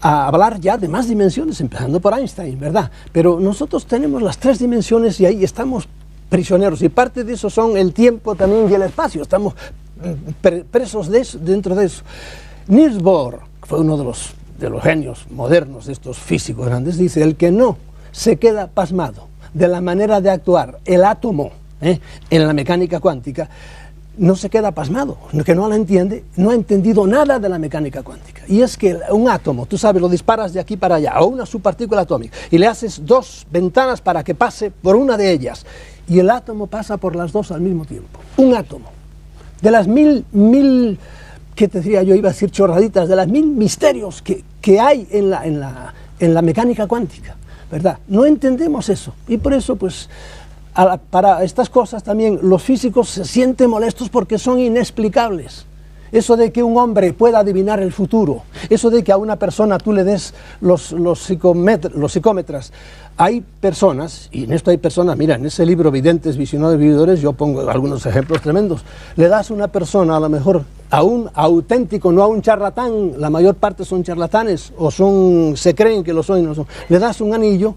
Speaker 2: a hablar ya de más dimensiones, empezando por Einstein, ¿verdad? Pero nosotros tenemos las 3 dimensiones y ahí estamos prisioneros, y parte de eso son el tiempo también y el espacio, estamos presos dentro de eso. Niels Bohr fue uno de los genios modernos de estos físicos grandes, dice: el que no se queda pasmado de la manera de actuar el átomo en la mecánica cuántica, no se queda pasmado, que no la entiende, no ha entendido nada de la mecánica cuántica. Y es que un átomo, tú sabes, lo disparas de aquí para allá, o una subpartícula atómica, y le haces 2 ventanas para que pase por una de ellas, y el átomo pasa por las 2 al mismo tiempo. Un átomo. De las mil, ¿qué te decía yo? Iba a decir chorraditas, de las 1000 misterios que hay en la mecánica cuántica, ¿verdad? No entendemos eso, y por eso, pues, para estas cosas también los físicos se sienten molestos porque son inexplicables. Eso de que un hombre pueda adivinar el futuro, eso de que a una persona tú le des los psicómetras. Hay personas, y en esto hay personas, mira, en ese libro Videntes, Visionarios, Vividores, yo pongo algunos ejemplos tremendos. Le das a una persona, a lo mejor, a un auténtico, no a un charlatán, la mayor parte son charlatanes, o se creen que lo son y no son. Le das un anillo,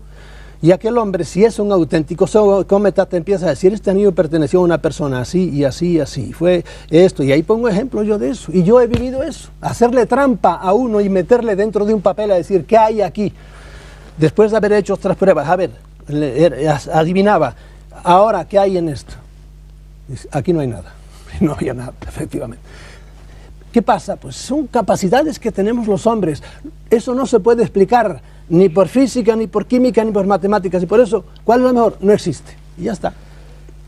Speaker 2: y aquel hombre, si es un auténtico psicómetra, te empieza a decir, este anillo perteneció a una persona así y así y así, fue esto, y ahí pongo ejemplos yo de eso, y yo he vivido eso, hacerle trampa a uno y meterle dentro de un papel a decir, ¿qué hay aquí? Después de haber hecho otras pruebas, a ver, adivinaba, ahora, ¿qué hay en esto? Dice, aquí no hay nada, no había nada, efectivamente. ¿Qué pasa? Pues son capacidades que tenemos los hombres, eso no se puede explicar, ni por física, ni por química, ni por matemáticas, y por eso, ¿cuál es lo mejor? No existe, y ya está.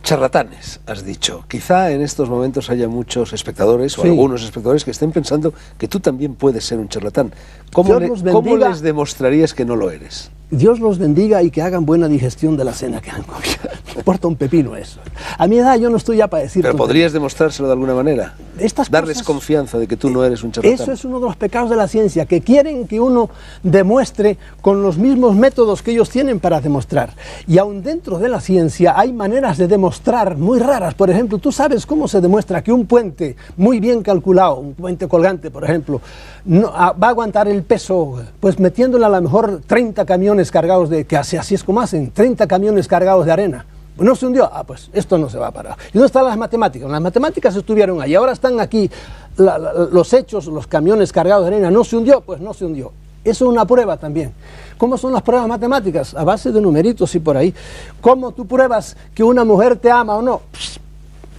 Speaker 1: Charlatanes, has dicho. Quizá en estos momentos haya muchos espectadores, o algunos espectadores, que estén pensando que tú también puedes ser un charlatán. ¿Cómo les demostrarías que no lo eres?
Speaker 2: Dios los bendiga y que hagan buena digestión de la cena que han comido. Me importa un pepino eso. A mi edad yo no estoy ya para decir...
Speaker 1: Pero podrías demostrárselo de alguna manera. Darles confianza de que tú no eres un charlatán.
Speaker 2: Eso es uno de los pecados de la ciencia, que quieren que uno demuestre con los mismos métodos que ellos tienen para demostrar. Y aún dentro de la ciencia hay maneras de demostrar muy raras. Por ejemplo, tú sabes cómo se demuestra que un puente muy bien calculado, un puente colgante, por ejemplo, no, va a aguantar el peso, pues metiéndole a lo mejor 30 camiones cargados de, que así es como hacen, 30 camiones cargados de arena. No se hundió, pues esto no se va a parar. ¿Y dónde están las matemáticas? Las matemáticas estuvieron ahí, ahora están aquí los hechos, los camiones cargados de arena. ¿No se hundió? Pues no se hundió. Eso es una prueba también. ¿Cómo son las pruebas matemáticas? A base de numeritos y por ahí. ¿Cómo tú pruebas que una mujer te ama o no?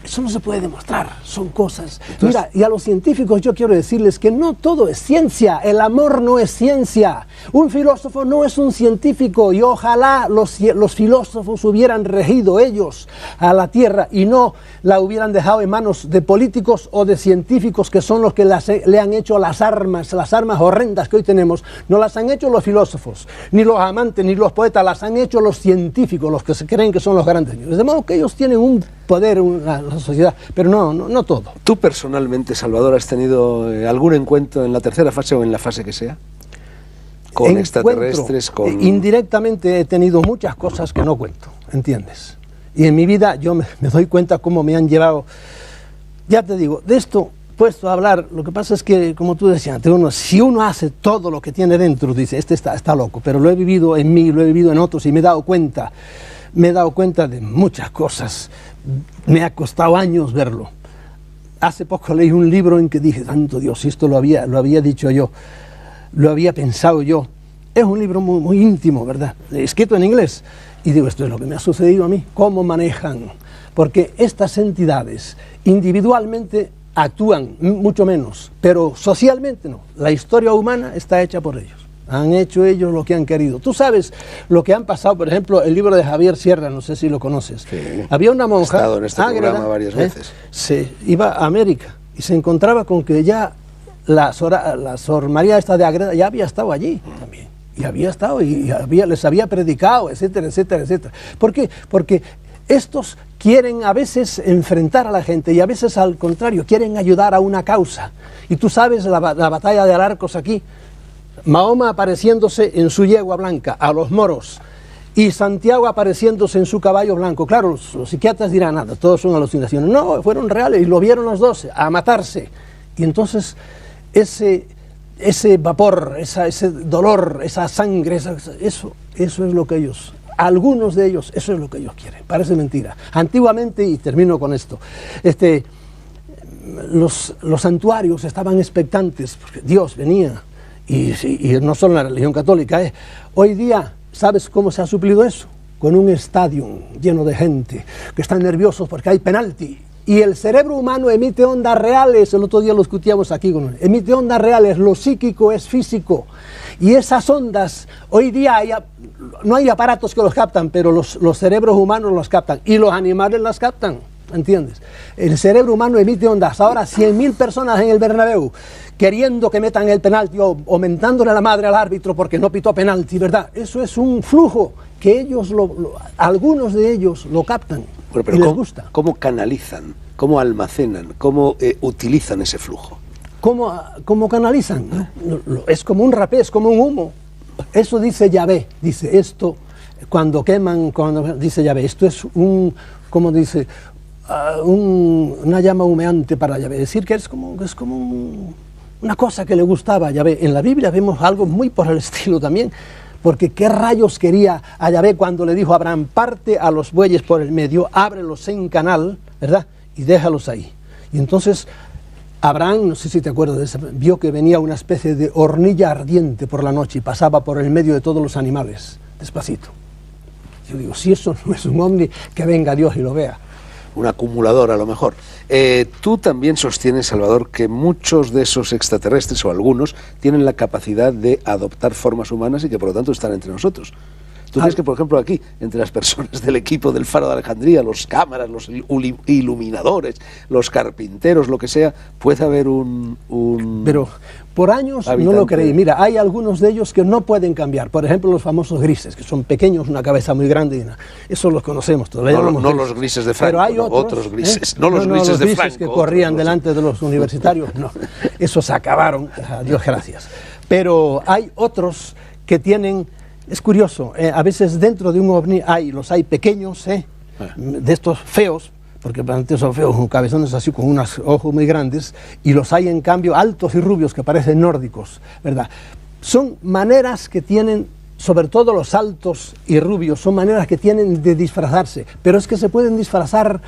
Speaker 2: Eso no se puede demostrar, son cosas. Entonces, mira, y a los científicos yo quiero decirles que no todo es ciencia, el amor no es ciencia. Un filósofo no es un científico, y ojalá los filósofos hubieran regido ellos a la tierra y no la hubieran dejado en manos de políticos o de científicos, que son los que le han hecho las armas horrendas que hoy tenemos. No las han hecho los filósofos, ni los amantes, ni los poetas, las han hecho los científicos, los que se creen que son los grandes. De modo que ellos tienen un poder, la sociedad, pero no todo.
Speaker 1: ¿Tú personalmente, Salvador, has tenido algún encuentro en la tercera fase o en la fase que sea? ¿Con extraterrestres?
Speaker 2: Indirectamente he tenido muchas cosas que no cuento, ¿entiendes? Y en mi vida yo me doy cuenta cómo me han llevado. Ya te digo, de esto puesto a hablar, lo que pasa es que, como tú decías, si uno hace todo lo que tiene dentro, dice, este está loco, pero lo he vivido en mí, lo he vivido en otros y me he dado cuenta de muchas cosas. Me ha costado años verlo. Hace poco leí un libro en que dije, santo Dios, si esto lo había dicho yo, lo había pensado yo. Es un libro muy, muy íntimo, ¿verdad? Escrito en inglés. Y digo, esto es lo que me ha sucedido a mí. ¿Cómo manejan? Porque estas entidades individualmente actúan mucho menos, pero socialmente no. La historia humana está hecha por ellos. Han hecho ellos lo que han querido. Tú sabes lo que han pasado, por ejemplo, el libro de Javier Sierra, no sé si lo conoces. Sí. Había una monja...
Speaker 1: He estado en este programa varias veces.
Speaker 2: Se iba a América y se encontraba con que ya la Sor María esta de Agreda ya había estado allí también. Y había estado y les había predicado, etcétera, etcétera, etcétera. ¿Por qué? Porque estos quieren a veces enfrentar a la gente y a veces al contrario, quieren ayudar a una causa. Y tú sabes la batalla de Alarcos aquí. Mahoma apareciéndose en su yegua blanca a los moros y Santiago apareciéndose en su caballo blanco. Claro, los psiquiatras dirán, nada, todos son alucinaciones. No, fueron reales y lo vieron los dos a matarse. Y entonces ese vapor, ese dolor, esa sangre, eso es lo que ellos, algunos de ellos, eso es lo que ellos quieren. Parece mentira. Antiguamente, y termino con esto, los santuarios estaban expectantes porque Dios venía. Y no solo la religión católica. Hoy día, ¿sabes cómo se ha suplido eso? Con un estadio lleno de gente que están nerviosos porque hay penalti Y el cerebro humano emite ondas reales, el otro día lo discutíamos aquí, emite ondas reales, lo psíquico es físico. Y esas ondas, hoy día no hay aparatos que los captan, pero los cerebros humanos los captan, y los animales las captan, ¿entiendes? El cerebro humano emite ondas. Ahora 100.000 personas en el Bernabéu queriendo que metan el penalti o mentándole la madre al árbitro porque no pitó penalti, ¿verdad? Eso es un flujo que ellos, algunos de ellos lo captan.
Speaker 1: Bueno, pero
Speaker 2: y les gusta.
Speaker 1: ¿Cómo canalizan, cómo almacenan, cómo utilizan ese flujo?
Speaker 2: ¿Cómo canalizan? Es como un rapé, es como un humo. Eso dice Yahvé, dice esto, cuando queman, dice Yahvé, esto es como dice, una llama humeante para Yahvé. Es decir, que es como una cosa que le gustaba a Yahvé. En la Biblia vemos algo muy por el estilo también, porque qué rayos quería a Yahvé cuando le dijo a Abraham, parte a los bueyes por el medio, ábrelos en canal, ¿verdad? Y déjalos ahí. Y entonces Abraham, no sé si te acuerdas de eso, vio que venía una especie de hornilla ardiente por la noche y pasaba por el medio de todos los animales, despacito. Yo digo, si eso no es un ovni, que venga Dios y lo vea.
Speaker 1: Un acumulador a lo mejor. Tú también sostienes, Salvador, que muchos de esos extraterrestres, o algunos, tienen la capacidad de adoptar formas humanas y que por lo tanto están entre nosotros. ¿Tú crees que, por ejemplo, aquí, entre las personas del equipo del Faro de Alejandría, los cámaras, los iluminadores, los carpinteros, lo que sea, puede haber un
Speaker 2: Pero por años habitante? No lo creí. Mira, hay algunos de ellos que no pueden cambiar. Por ejemplo, los famosos grises, que son pequeños, una cabeza muy grande. Eso los conocemos todavía.
Speaker 1: No los grises de Franco, pero hay otros grises. No los grises de Franco.
Speaker 2: Que corrían delante de los universitarios. No, esos acabaron. A Dios gracias. Pero hay otros que tienen... Es curioso, a veces dentro de un ovni los hay pequeños, de estos feos, porque antes son feos, con cabezones así, con unos ojos muy grandes, y los hay en cambio altos y rubios que parecen nórdicos, ¿verdad? Son maneras que tienen, sobre todo los altos y rubios, son maneras que tienen de disfrazarse, pero es que se pueden disfrazar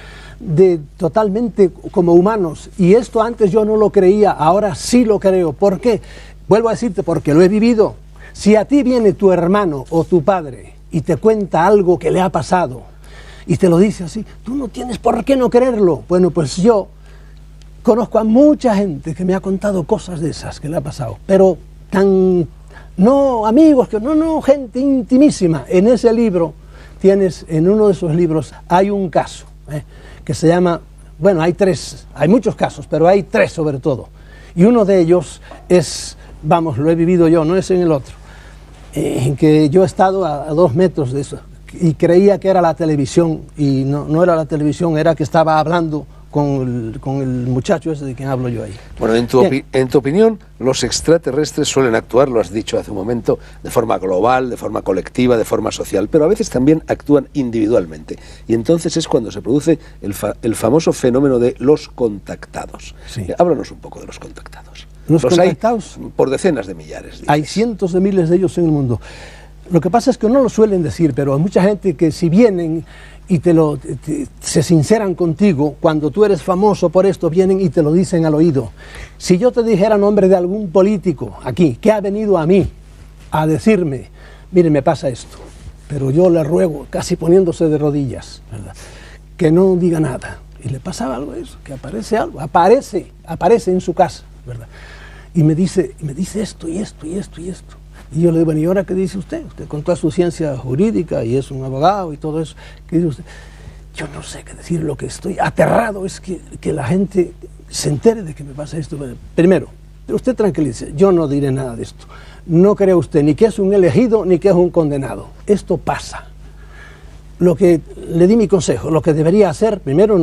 Speaker 2: totalmente como humanos, y esto antes yo no lo creía, ahora sí lo creo. ¿Por qué? Vuelvo a decirte, porque lo he vivido. Si a ti viene tu hermano o tu padre y te cuenta algo que le ha pasado y te lo dice así, tú no tienes por qué no creerlo. Bueno, pues yo conozco a mucha gente que me ha contado cosas de esas que le ha pasado, pero no amigos, gente intimísima. En ese libro en uno de esos libros hay un caso que se llama, bueno, hay muchos casos, pero hay 3 sobre todo. Y uno de ellos es, vamos, lo he vivido yo, no es en el otro. En que yo he estado a 2 metros de eso y creía que era la televisión, y no era la televisión, era que estaba hablando con el muchacho ese de quien hablo yo ahí. Bueno,
Speaker 1: en tu opinión, los extraterrestres suelen actuar, lo has dicho hace un momento, de forma global, de forma colectiva, de forma social, pero a veces también actúan individualmente, y entonces es cuando se produce el famoso fenómeno de los contactados. Sí. Háblanos un poco de los contactados.
Speaker 2: Los contactados
Speaker 1: hay por decenas de millares. Dices.
Speaker 2: Hay cientos de miles de ellos en el mundo. Lo que pasa es que no lo suelen decir, pero hay mucha gente que si vienen y se sinceran contigo, cuando tú eres famoso por esto, vienen y te lo dicen al oído. Si yo te dijera nombre de algún político aquí, que ha venido a mí a decirme, mire, me pasa esto, pero yo le ruego, casi poniéndose de rodillas, ¿verdad?, que no diga nada. Y le pasaba algo de eso, que aparece algo, aparece en su casa, ¿verdad? Y me dice esto y esto y esto y esto. Y yo le digo, bueno, ¿y ahora qué dice usted? Usted con toda su ciencia jurídica y es un abogado y todo eso, ¿qué dice usted? Yo no sé qué decir, lo que estoy aterrado es que la gente se entere de que me pasa esto. Primero, usted tranquilice, yo no diré nada de esto. No cree usted ni que es un elegido ni que es un condenado. Esto pasa. Lo que le di mi consejo, lo que debería hacer, primero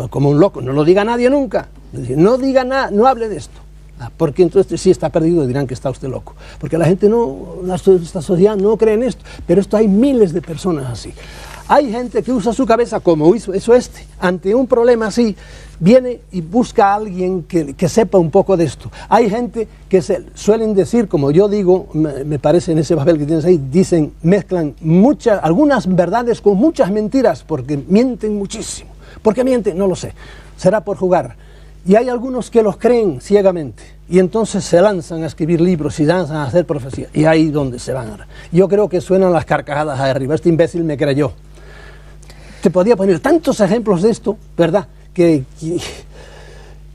Speaker 2: como un loco, no lo diga a nadie nunca. No diga nada, no hable de esto. Porque entonces sí está perdido y dirán que está usted loco. Porque la gente esta sociedad no cree en esto. Pero esto hay miles de personas así. Hay gente que usa su cabeza como hizo ante un problema así, viene y busca a alguien que sepa un poco de esto. Hay gente que suelen decir, como yo digo, me parece en ese papel que tienes ahí, mezclan algunas verdades con muchas mentiras, porque mienten muchísimo. ¿Por qué mienten? No lo sé. Será por jugar. Y hay algunos que los creen ciegamente, y entonces se lanzan a escribir libros y lanzan a hacer profecías, y ahí donde se van. Yo creo que suenan las carcajadas ahí arriba. Este imbécil me creyó. Te podía poner tantos ejemplos de esto, ¿verdad?,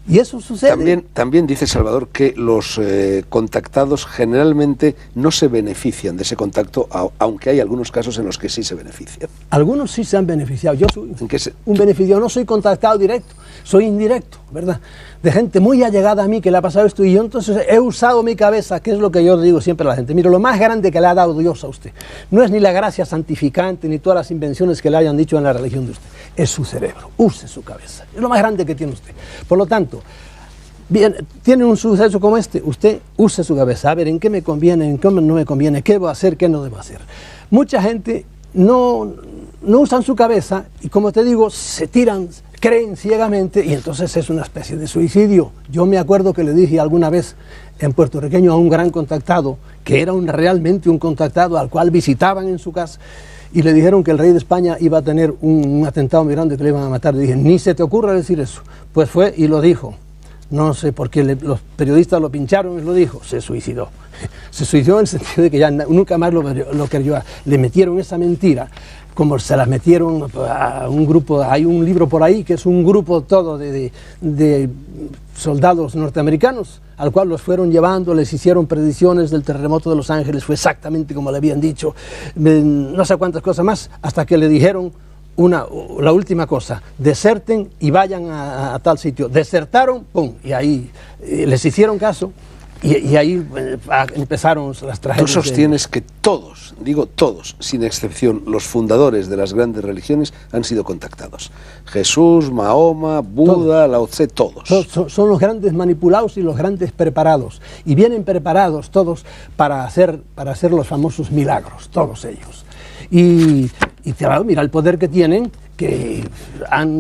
Speaker 2: y eso sucede.
Speaker 1: También dice Salvador que los contactados generalmente no se benefician de ese contacto, aunque hay algunos casos en los que sí se benefician.
Speaker 2: Algunos sí se han beneficiado. Yo soy un beneficiado, no soy contactado directo, soy indirecto, ¿verdad? De gente muy allegada a mí que le ha pasado esto, y yo entonces he usado mi cabeza, que es lo que yo digo siempre a la gente. Mira, lo más grande que le ha dado Dios a usted no es ni la gracia santificante, ni todas las invenciones que le hayan dicho en la religión de usted, es su cerebro. Use su cabeza, es lo más grande que tiene usted. Por lo tanto, bien, tiene un suceso como este, usted use su cabeza, a ver en qué me conviene, en qué no me conviene, qué voy a hacer, qué no debo hacer. Mucha gente no usan su cabeza y, como te digo, se tiran, creen ciegamente, y entonces es una especie de suicidio. Yo me acuerdo que le dije alguna vez en puertorriqueño a un gran contactado, que era realmente un contactado al cual visitaban en su casa, y le dijeron que el rey de España iba a tener un atentado muy grande, que le iban a matar. Le dije, ni se te ocurra decir eso. Pues fue y lo dijo. No sé por qué los periodistas lo pincharon y lo dijo. Se suicidó. Se suicidó en el sentido de que ya nunca más lo creyó. Le metieron esa mentira, como se las metieron a un grupo. Hay un libro por ahí que es un grupo todo de soldados norteamericanos, al cual los fueron llevando, les hicieron predicciones del terremoto de Los Ángeles, fue exactamente como le habían dicho, no sé cuántas cosas más, hasta que le dijeron la última cosa: deserten y vayan a tal sitio. Desertaron, pum, y ahí les hicieron caso, y ahí empezaron las tragedias.
Speaker 1: Tú sostienes que todos, digo todos, sin excepción, los fundadores de las grandes religiones han sido contactados. Jesús, Mahoma, Buda, Lao Tse, todos.
Speaker 2: Son los grandes manipulados y los grandes preparados. Y vienen preparados todos para hacer los famosos milagros, todos ellos. Y claro, mira el poder que tienen, que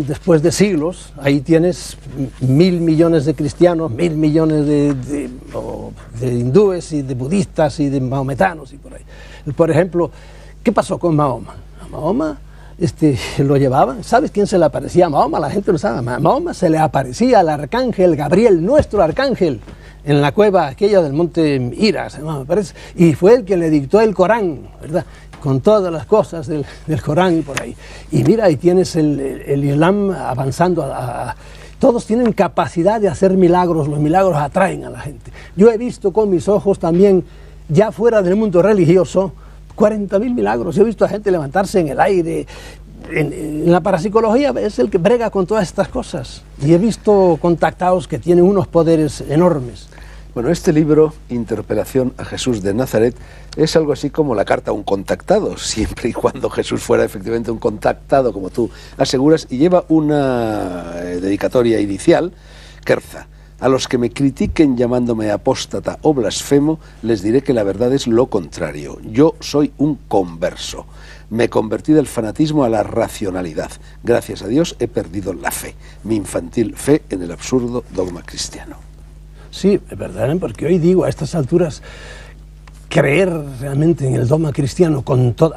Speaker 2: después de siglos, ahí tienes 1.000 millones de cristianos, 1.000 millones de hindúes y de budistas y de mahometanos y por ahí. Por ejemplo, ¿qué pasó con Mahoma? A Mahoma lo llevaban. ¿Sabes quién se le aparecía a Mahoma? La gente no sabe. A Mahoma se le aparecía al arcángel Gabriel, nuestro arcángel, en la cueva aquella del monte Hira, me parece, y fue el que le dictó el Corán, ¿verdad?, con todas las cosas del Corán y por ahí. Y mira, ahí tienes el Islam avanzando. Todos tienen capacidad de hacer milagros, los milagros atraen a la gente. Yo he visto con mis ojos también, ya fuera del mundo religioso, 40.000 milagros. Yo he visto a gente levantarse en el aire. En la parapsicología es el que brega con todas estas cosas. Y he visto contactados que tienen unos poderes enormes.
Speaker 1: Bueno, este libro, Interpelación a Jesús de Nazaret, es algo así como la carta a un contactado, siempre y cuando Jesús fuera efectivamente un contactado, como tú aseguras, y lleva una dedicatoria inicial que reza: a los que me critiquen llamándome apóstata o blasfemo, les diré que la verdad es lo contrario. Yo soy un converso. Me convertí del fanatismo a la racionalidad. Gracias a Dios he perdido la fe, mi infantil fe en el absurdo dogma cristiano.
Speaker 2: Sí, es verdad, porque hoy digo, a estas alturas, creer realmente en el dogma cristiano,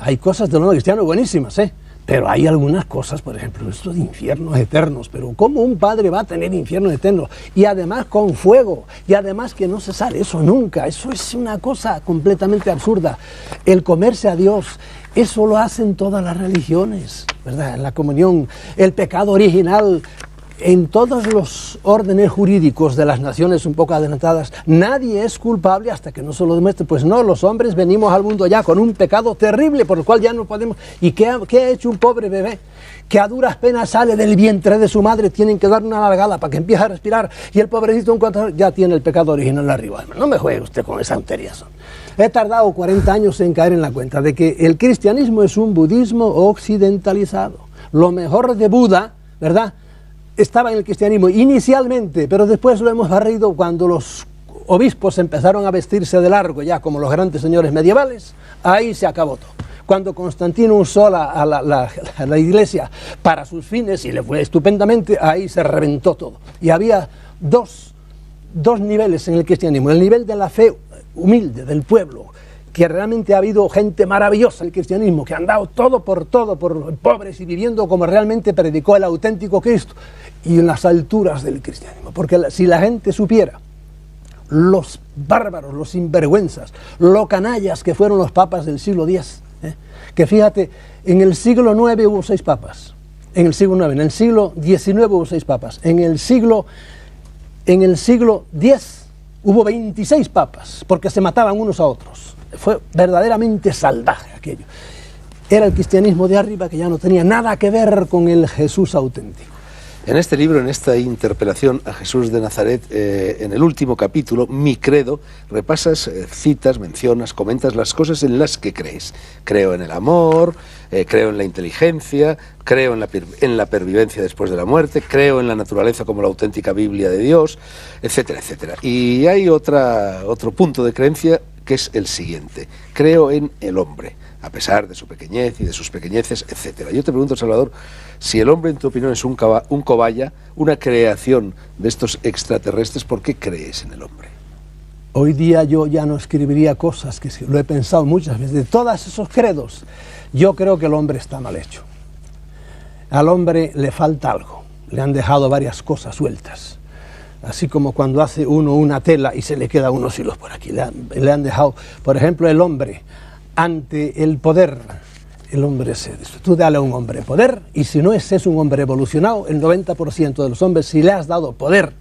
Speaker 2: hay cosas del dogma cristiano buenísimas, pero hay algunas cosas, por ejemplo, esto de infiernos eternos. Pero ¿cómo un padre va a tener infiernos eternos? Y además con fuego, y además que no se sale, eso nunca, eso es una cosa completamente absurda. El comerse a Dios, eso lo hacen todas las religiones, ¿verdad? En la comunión, el pecado original. En todos los órdenes jurídicos de las naciones un poco adelantadas, nadie es culpable hasta que no se lo demuestre. Pues no, los hombres venimos al mundo ya con un pecado terrible por el cual ya no podemos. ¿Y qué ha hecho un pobre bebé que a duras penas sale del vientre de su madre? Tienen que darle una largada para que empiece a respirar, y el pobrecito en cuanto ya tiene el pecado original arriba. No me juegue usted con esa tontería. He tardado 40 años en caer en la cuenta de que el cristianismo es un budismo occidentalizado. Lo mejor de Buda, ¿verdad?, estaba en el cristianismo inicialmente, pero después lo hemos barrido cuando los obispos empezaron a vestirse de largo, ya como los grandes señores medievales. Ahí se acabó todo. Cuando Constantino usó a la iglesia para sus fines, y le fue estupendamente, ahí se reventó todo. Y había dos niveles en el cristianismo: el nivel de la fe humilde del pueblo, que realmente ha habido gente maravillosa en el cristianismo, que han dado todo por pobres y viviendo como realmente predicó el auténtico Cristo, y en las alturas del cristianismo. Porque si la gente supiera los bárbaros, los sinvergüenzas, los canallas que fueron los papas del siglo X, que fíjate, en el siglo IX hubo 6 papas, En el siglo IX. En el siglo XIX hubo 6 papas. En el siglo X hubo 26 papas, porque se mataban unos a otros. Fue verdaderamente salvaje aquello. Era el cristianismo de arriba que ya no tenía nada que ver con el Jesús auténtico.
Speaker 1: En este libro, en esta interpelación a Jesús de Nazaret, en el último capítulo, Mi Credo, repasas, citas, mencionas, comentas las cosas en las que crees. Creo en el amor, creo en la inteligencia, creo en la pervivencia después de la muerte, creo en la naturaleza como la auténtica Biblia de Dios, etcétera, etcétera. Y hay otro punto de creencia que es el siguiente: creo en el hombre, a pesar de su pequeñez y de sus pequeñeces, etcétera. Yo te pregunto, Salvador, si el hombre, en tu opinión, es un cobaya, una creación de estos extraterrestres, ¿por qué crees en el hombre?
Speaker 2: Hoy día yo ya no escribiría cosas, que lo he pensado muchas veces, de todos esos credos. Yo creo que el hombre está mal hecho. Al hombre le falta algo, le han dejado varias cosas sueltas. Así como cuando hace uno una tela y se le quedan unos hilos por aquí, le han dejado, por ejemplo, el hombre ante el poder. El hombre tú dale a un hombre poder, y si no es un hombre evolucionado, el 90% de los hombres, si le has dado poder,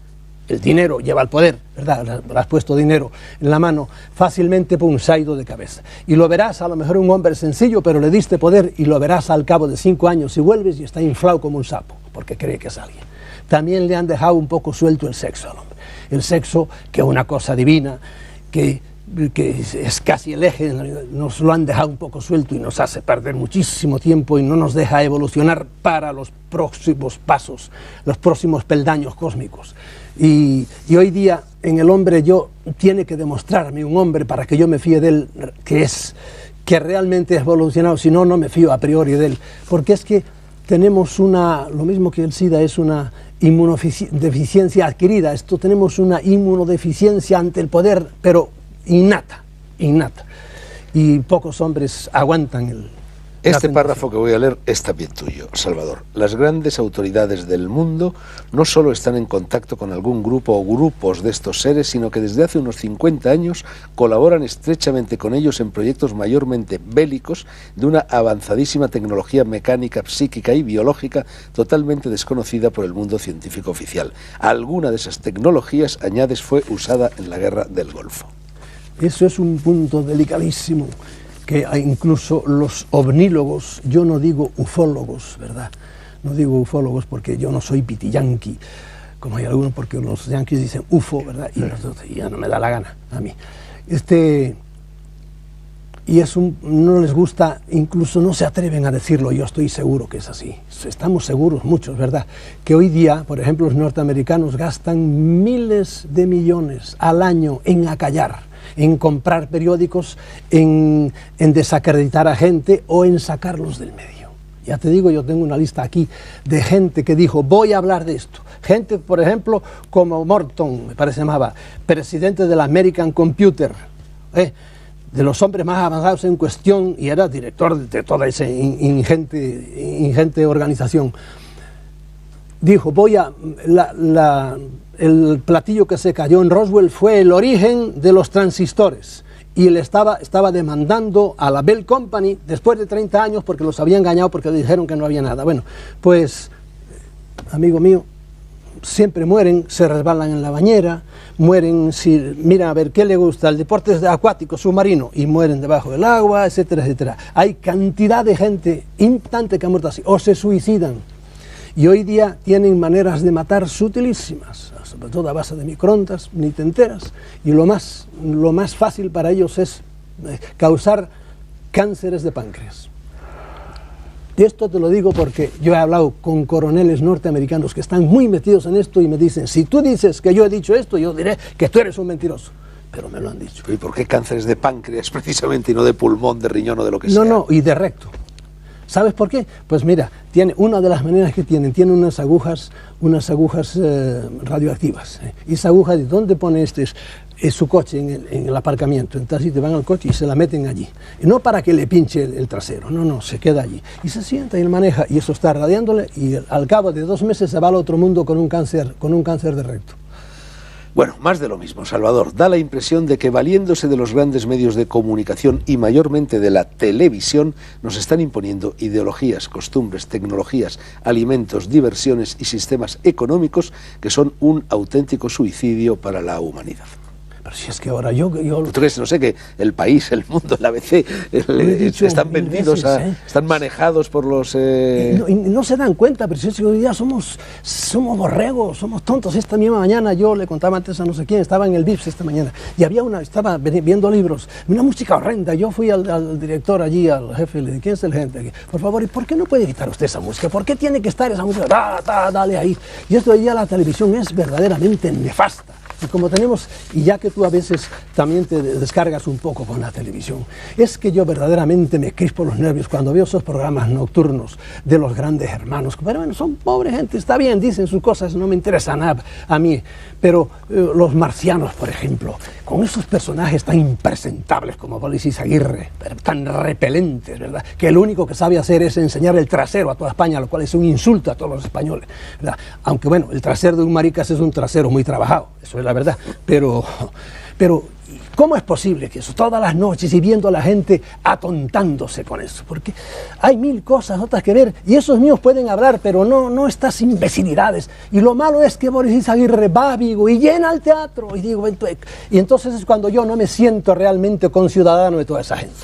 Speaker 2: el dinero lleva al poder, ¿verdad? Le has puesto dinero en la mano, fácilmente se ha ido de cabeza. Y lo verás, a lo mejor un hombre sencillo, pero le diste poder, y lo verás al cabo de 5 años y vuelves y está inflado como un sapo, porque cree que es alguien. También le han dejado un poco suelto el sexo al hombre. El sexo, que es una cosa divina, que es casi el eje, nos lo han dejado un poco suelto y nos hace perder muchísimo tiempo y no nos deja evolucionar para los próximos pasos, los próximos peldaños cósmicos. Y hoy día en el hombre tiene que demostrarme un hombre para que yo me fíe de él, que realmente es evolucionado, si no, no me fío a priori de él, porque es que tenemos lo mismo que el SIDA es una inmunodeficiencia adquirida, tenemos una inmunodeficiencia ante el poder, pero innata, y pocos hombres aguantan
Speaker 1: Este párrafo que voy a leer es también tuyo, Salvador. Las grandes autoridades del mundo no solo están en contacto con algún grupo o grupos de estos seres, sino que desde hace unos 50 años colaboran estrechamente con ellos en proyectos mayormente bélicos de una avanzadísima tecnología mecánica, psíquica y biológica totalmente desconocida por el mundo científico oficial. Alguna de esas tecnologías, añades, fue usada en la Guerra del Golfo.
Speaker 2: Eso es un punto delicadísimo, que incluso los ovnílogos, yo no digo ufólogos, ¿verdad? No digo ufólogos porque yo no soy pitiyanqui, como hay algunos, porque los yanquis dicen UFO, ¿verdad? Y ya no me da la gana a mí. Y no les gusta, incluso no se atreven a decirlo, yo estoy seguro que es así. Estamos seguros muchos, ¿verdad? Que hoy día, por ejemplo, los norteamericanos gastan miles de millones al año en acallar, en comprar periódicos, en desacreditar a gente o en sacarlos del medio. Ya te digo, yo tengo una lista aquí de gente que dijo, voy a hablar de esto. Gente, por ejemplo, como Morton, me parece llamaba, presidente de la American Computer, de los hombres más avanzados en cuestión, y era director de toda esa ingente organización. Dijo, el platillo que se cayó en Roswell fue el origen de los transistores, y él estaba demandando a la Bell Company después de 30 años porque los había engañado, porque le dijeron que no había nada. Bueno, pues, amigo mío, siempre mueren, se resbalan en la bañera, mueren, mira a ver qué le gusta, el deporte acuático, submarino, y mueren debajo del agua, etcétera, etcétera. Hay cantidad de gente impactante que ha muerto así, o se suicidan. Y hoy día tienen maneras de matar sutilísimas, sobre todo a base de microondas, ni te enteras, y lo más fácil para ellos es causar cánceres de páncreas. Y esto te lo digo porque yo he hablado con coroneles norteamericanos que están muy metidos en esto y me dicen, si tú dices que yo he dicho esto, yo diré que tú eres un mentiroso. Pero me lo han dicho.
Speaker 1: ¿Y por qué cánceres de páncreas precisamente y no de pulmón, de riñón o de lo que sea?
Speaker 2: No, y de recto. ¿Sabes por qué? Pues mira, una de las maneras que tiene unas agujas radioactivas. Y esa aguja, ¿de dónde pone es su coche en el aparcamiento? Entonces te van al coche y se la meten allí. Y no para que le pinche el trasero, no, se queda allí. Y se sienta y él maneja, y eso está radiándole, y al cabo de 2 meses se va al otro mundo con un cáncer de recto.
Speaker 1: Bueno, más de lo mismo, Salvador. Da la impresión de que valiéndose de los grandes medios de comunicación y mayormente de la televisión, nos están imponiendo ideologías, costumbres, tecnologías, alimentos, diversiones y sistemas económicos que son un auténtico suicidio para la humanidad.
Speaker 2: Pero si es que ahora yo
Speaker 1: ¿Tú crees, no sé, que el país, el mundo, el ABC, están vendidos, están manejados por los...
Speaker 2: Y no se dan cuenta, pero si es que hoy día somos borregos, somos tontos. Esta misma mañana, yo le contaba antes a no sé quién, estaba en el VIPS esta mañana, y estaba viendo libros, una música horrenda. Yo fui al director allí, al jefe, le dije, ¿quién es el gente aquí? Por favor, ¿y por qué no puede editar usted esa música? ¿Por qué tiene que estar esa música? Dale ahí. Y esto de día la televisión es verdaderamente nefasta. Y como tenemos, y ya que tú a veces también te descargas un poco con la televisión, es que yo verdaderamente me crispo los nervios cuando veo esos programas nocturnos de los grandes hermanos. Pero bueno, son pobre gente, está bien, dicen sus cosas, no me interesa nada a mí. Pero los marcianos, por ejemplo, con esos personajes tan impresentables como Boris Izaguirre, tan repelentes, ¿verdad? Que lo único que sabe hacer es enseñar el trasero a toda España, lo cual es un insulto a todos los españoles, ¿verdad? Aunque bueno, el trasero de un maricas es un trasero muy trabajado, eso es la verdad. Pero ¿cómo es posible que eso? Todas las noches y viendo a la gente atontándose con eso, porque hay mil cosas otras que ver, y esos míos pueden hablar, pero no estas imbecilidades. Y lo malo es que Boris Izaguirre va a Vigo y llena el teatro, y entonces es cuando yo no me siento realmente conciudadano de toda esa gente.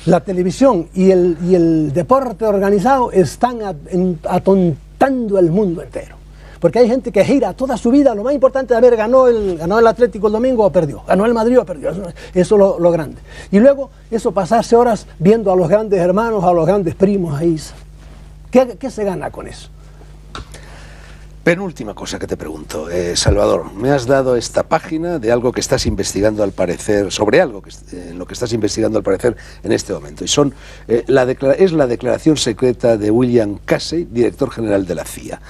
Speaker 2: La televisión y el deporte organizado están atontando el mundo entero. Porque hay gente que gira toda su vida, lo más importante es ver, ganó el Atlético el domingo o perdió, ganó el Madrid o perdió, eso es lo grande. Y luego eso pasarse horas viendo a los grandes hermanos, a los grandes primos ahí. ¿Qué se gana con eso?
Speaker 1: Penúltima cosa que te pregunto, Salvador, me has dado esta página de algo que estás investigando al parecer, sobre algo en lo que estás investigando al parecer en este momento, y es la declaración secreta de William Casey, director general de la CIA.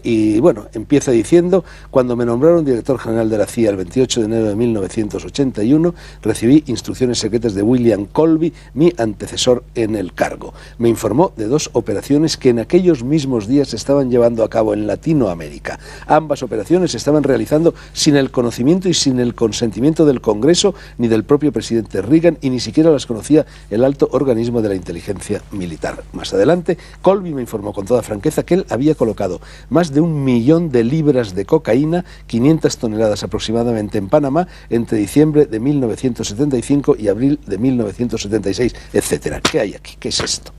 Speaker 1: Y bueno, empieza diciendo: cuando me nombraron director general de la CIA el 28 de enero de 1981, recibí instrucciones secretas de William Colby, mi antecesor en el cargo. Me informó de 2 operaciones que en aquellos mismos días se estaban llevando a cabo en Latinoamérica. Ambas operaciones se estaban realizando sin el conocimiento y sin el consentimiento del Congreso ni del propio presidente Reagan, y ni siquiera las conocía el alto organismo de la inteligencia militar. Más adelante, Colby me informó con toda franqueza que él había colocado más de 1 millón de libras de cocaína, 500 toneladas aproximadamente, en Panamá entre diciembre de 1975 y abril de 1976, etcétera. ¿Qué hay aquí? ¿Qué es esto?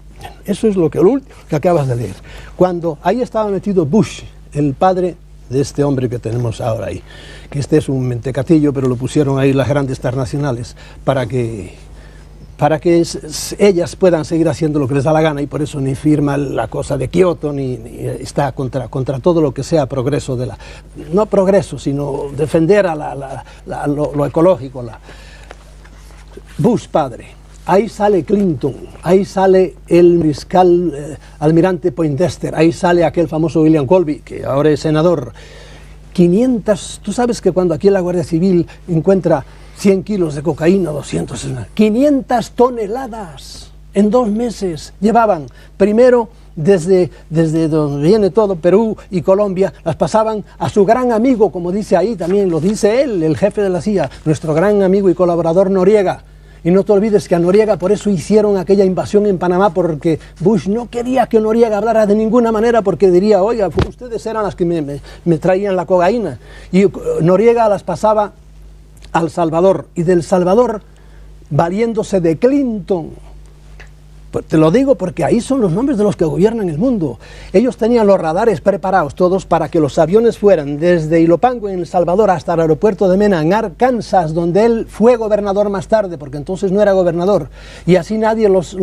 Speaker 2: Eso es lo último que acabas de leer. Cuando ahí estaba metido Bush, el padre de este hombre que tenemos ahora ahí, que este es un mentecatillo, pero lo pusieron ahí las grandes transnacionales para que ellas puedan seguir haciendo lo que les da la gana, y por eso ni firma la cosa de Kioto, ni está contra todo lo que sea progreso no progreso, sino defender a lo ecológico. Bush padre. Ahí sale Clinton, ahí sale el mariscal almirante Poindexter, ahí sale aquel famoso William Colby, que ahora es senador. 500, tú sabes que cuando aquí la Guardia Civil encuentra 100 kilos de cocaína, 200, 500 toneladas en 2 meses llevaban. Primero, desde donde viene todo, Perú y Colombia, las pasaban a su gran amigo, como dice ahí también, lo dice él, el jefe de la CIA, nuestro gran amigo y colaborador Noriega. Y no te olvides que a Noriega por eso hicieron aquella invasión en Panamá, porque Bush no quería que Noriega hablara de ninguna manera, porque diría: oiga, ustedes eran las que me traían la cocaína. Y Noriega las pasaba al Salvador, y del Salvador, valiéndose de Clinton. Pues te lo digo porque ahí son los nombres de los que gobiernan el mundo. Ellos tenían los radares preparados todos para que los aviones fueran desde Ilopango en El Salvador hasta el aeropuerto de Mena en Arkansas, donde él fue gobernador más tarde, porque entonces no era gobernador, y así nadie los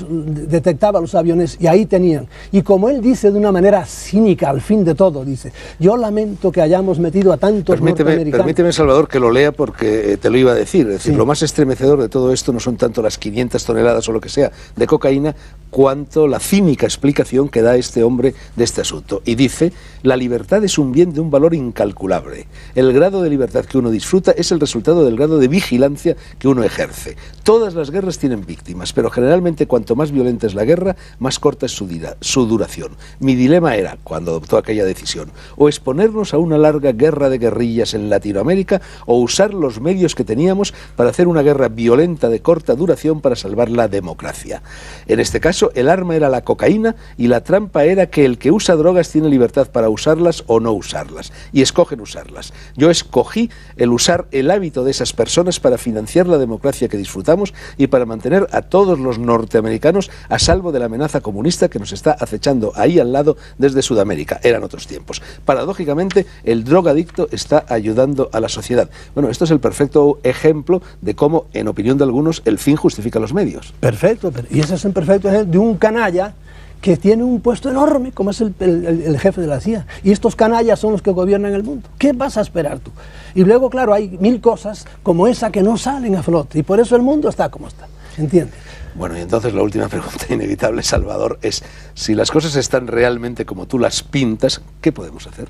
Speaker 2: detectaba, los aviones, y ahí tenían. Y como él dice de una manera cínica al fin de todo, dice: yo lamento que hayamos metido a tantos norteamericanos.
Speaker 1: Permíteme, Salvador, que lo lea, porque te lo iba a decir. Es decir, sí. Lo más estremecedor de todo esto no son tanto las 500 toneladas o lo que sea de cocaína, cocaína cuanto la cínica explicación que da este hombre de este asunto. Y dice: la libertad es un bien de un valor incalculable. El grado de libertad que uno disfruta es el resultado del grado de vigilancia que uno ejerce. Todas las guerras tienen víctimas, pero generalmente cuanto más violenta es la guerra, más corta es su duración. Mi dilema era, cuando adoptó aquella decisión, o exponernos a una larga guerra de guerrillas en Latinoamérica, o usar los medios que teníamos para hacer una guerra violenta de corta duración para salvar la democracia. En este caso, el arma era la cocaína y la trampa era que el que usa drogas tiene libertad para usarlas o no usarlas, y escogen usarlas. Yo escogí el usar el hábito de esas personas para financiar la democracia que disfrutamos y para mantener a todos los norteamericanos a salvo de la amenaza comunista que nos está acechando ahí al lado desde Sudamérica. Eran otros tiempos. Paradójicamente, el drogadicto está ayudando a la sociedad. Bueno, esto es el perfecto ejemplo de cómo, en opinión de algunos, el fin justifica los medios.
Speaker 2: Perfecto, y ese es un perfecto ejemplo de un canalla que tiene un puesto enorme, como es el jefe de la CIA. Y estos canallas son los que gobiernan el mundo. ¿Qué vas a esperar tú? Y luego, claro, hay mil cosas como esa que no salen a flote. Y por eso el mundo está como está. ¿Entiendes?
Speaker 1: Bueno, y entonces la última pregunta inevitable, Salvador, es: si las cosas están realmente como tú las pintas, ¿qué podemos hacer?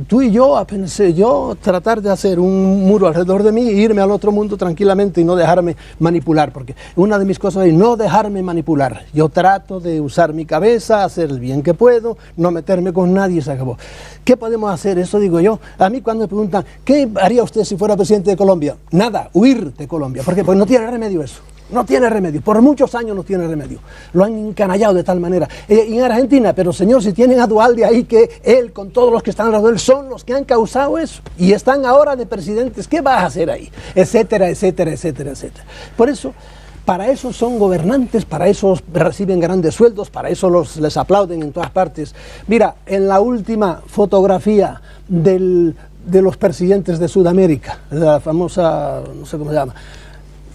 Speaker 2: Tú y yo, pensé yo, tratar de hacer un muro alrededor de mí e irme al otro mundo tranquilamente y no dejarme manipular, porque una de mis cosas es no dejarme manipular. Yo trato de usar mi cabeza, hacer el bien que puedo, no meterme con nadie y se acabó. ¿Qué podemos hacer? Eso digo yo. A mí cuando me preguntan, ¿qué haría usted si fuera presidente de Colombia? Nada, huir de Colombia. ¿Por qué? Porque no tiene remedio eso. No tiene remedio, por muchos años no tiene remedio. Lo han encanallado de tal manera. Y en Argentina, pero señor, si tienen a Duhalde ahí, que él con todos los que están alrededor de él son los que han causado eso. Y están ahora de presidentes, ¿qué vas a hacer ahí? Etcétera, etcétera, etcétera, etcétera. Por eso, para eso son gobernantes, para eso reciben grandes sueldos, para eso les aplauden en todas partes. Mira, en la última fotografía de los presidentes de Sudamérica, la famosa, no sé cómo se llama,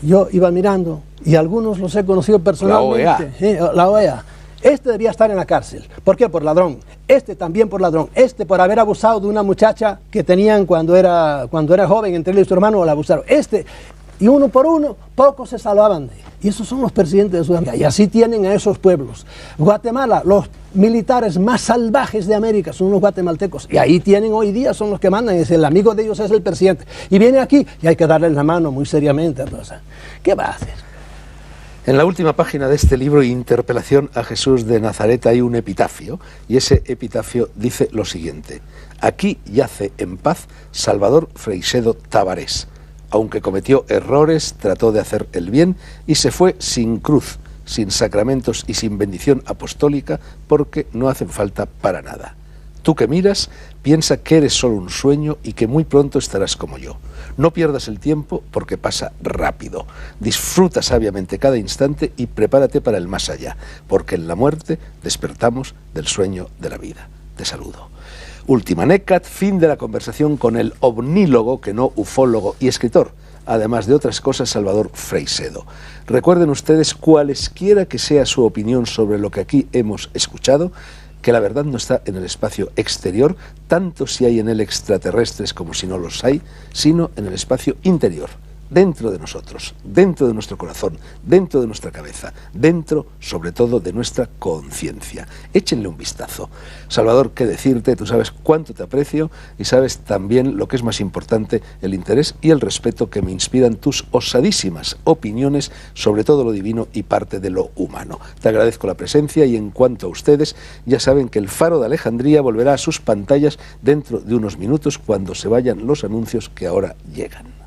Speaker 2: yo iba mirando y algunos los he conocido personalmente. La OEA. Este debía estar en la cárcel. ¿Por qué? Por ladrón. Este también por ladrón. Este por haber abusado de una muchacha que tenían cuando era joven, entre él y su hermano, la abusaron. Este, y uno por uno, pocos se salvaban de él. Y esos son los presidentes de Sudamérica. Y así tienen a esos pueblos. Guatemala, los militares más salvajes de América son los guatemaltecos. Y ahí tienen hoy día, son los que mandan. Es el amigo de ellos, es el presidente. Y viene aquí y hay que darle la mano muy seriamente. Entonces, ¿qué va a hacer?
Speaker 1: En la última página de este libro, Interpelación a Jesús de Nazaret, hay un epitafio. Y ese epitafio dice lo siguiente: aquí yace en paz Salvador Freixedo Tavares. Aunque cometió errores, trató de hacer el bien y se fue sin cruz, sin sacramentos y sin bendición apostólica, porque no hacen falta para nada. Tú que miras, piensa que eres solo un sueño y que muy pronto estarás como yo. No pierdas el tiempo porque pasa rápido. Disfruta sabiamente cada instante y prepárate para el más allá, porque en la muerte despertamos del sueño de la vida. Te saludo. Última Necat, fin de la conversación con el ovnílogo, que no ufólogo, y escritor, además de otras cosas, Salvador Freixedo. Recuerden ustedes, cualesquiera que sea su opinión sobre lo que aquí hemos escuchado, que la verdad no está en el espacio exterior, tanto si hay en él extraterrestres como si no los hay, sino en el espacio interior, dentro de nosotros, dentro de nuestro corazón, dentro de nuestra cabeza, dentro, sobre todo, de nuestra conciencia. Échenle un vistazo. Salvador, qué decirte, tú sabes cuánto te aprecio y sabes también lo que es más importante, el interés y el respeto que me inspiran tus osadísimas opiniones sobre todo lo divino y parte de lo humano. Te agradezco la presencia y en cuanto a ustedes, ya saben que el Faro de Alejandría volverá a sus pantallas dentro de unos minutos cuando se vayan los anuncios que ahora llegan.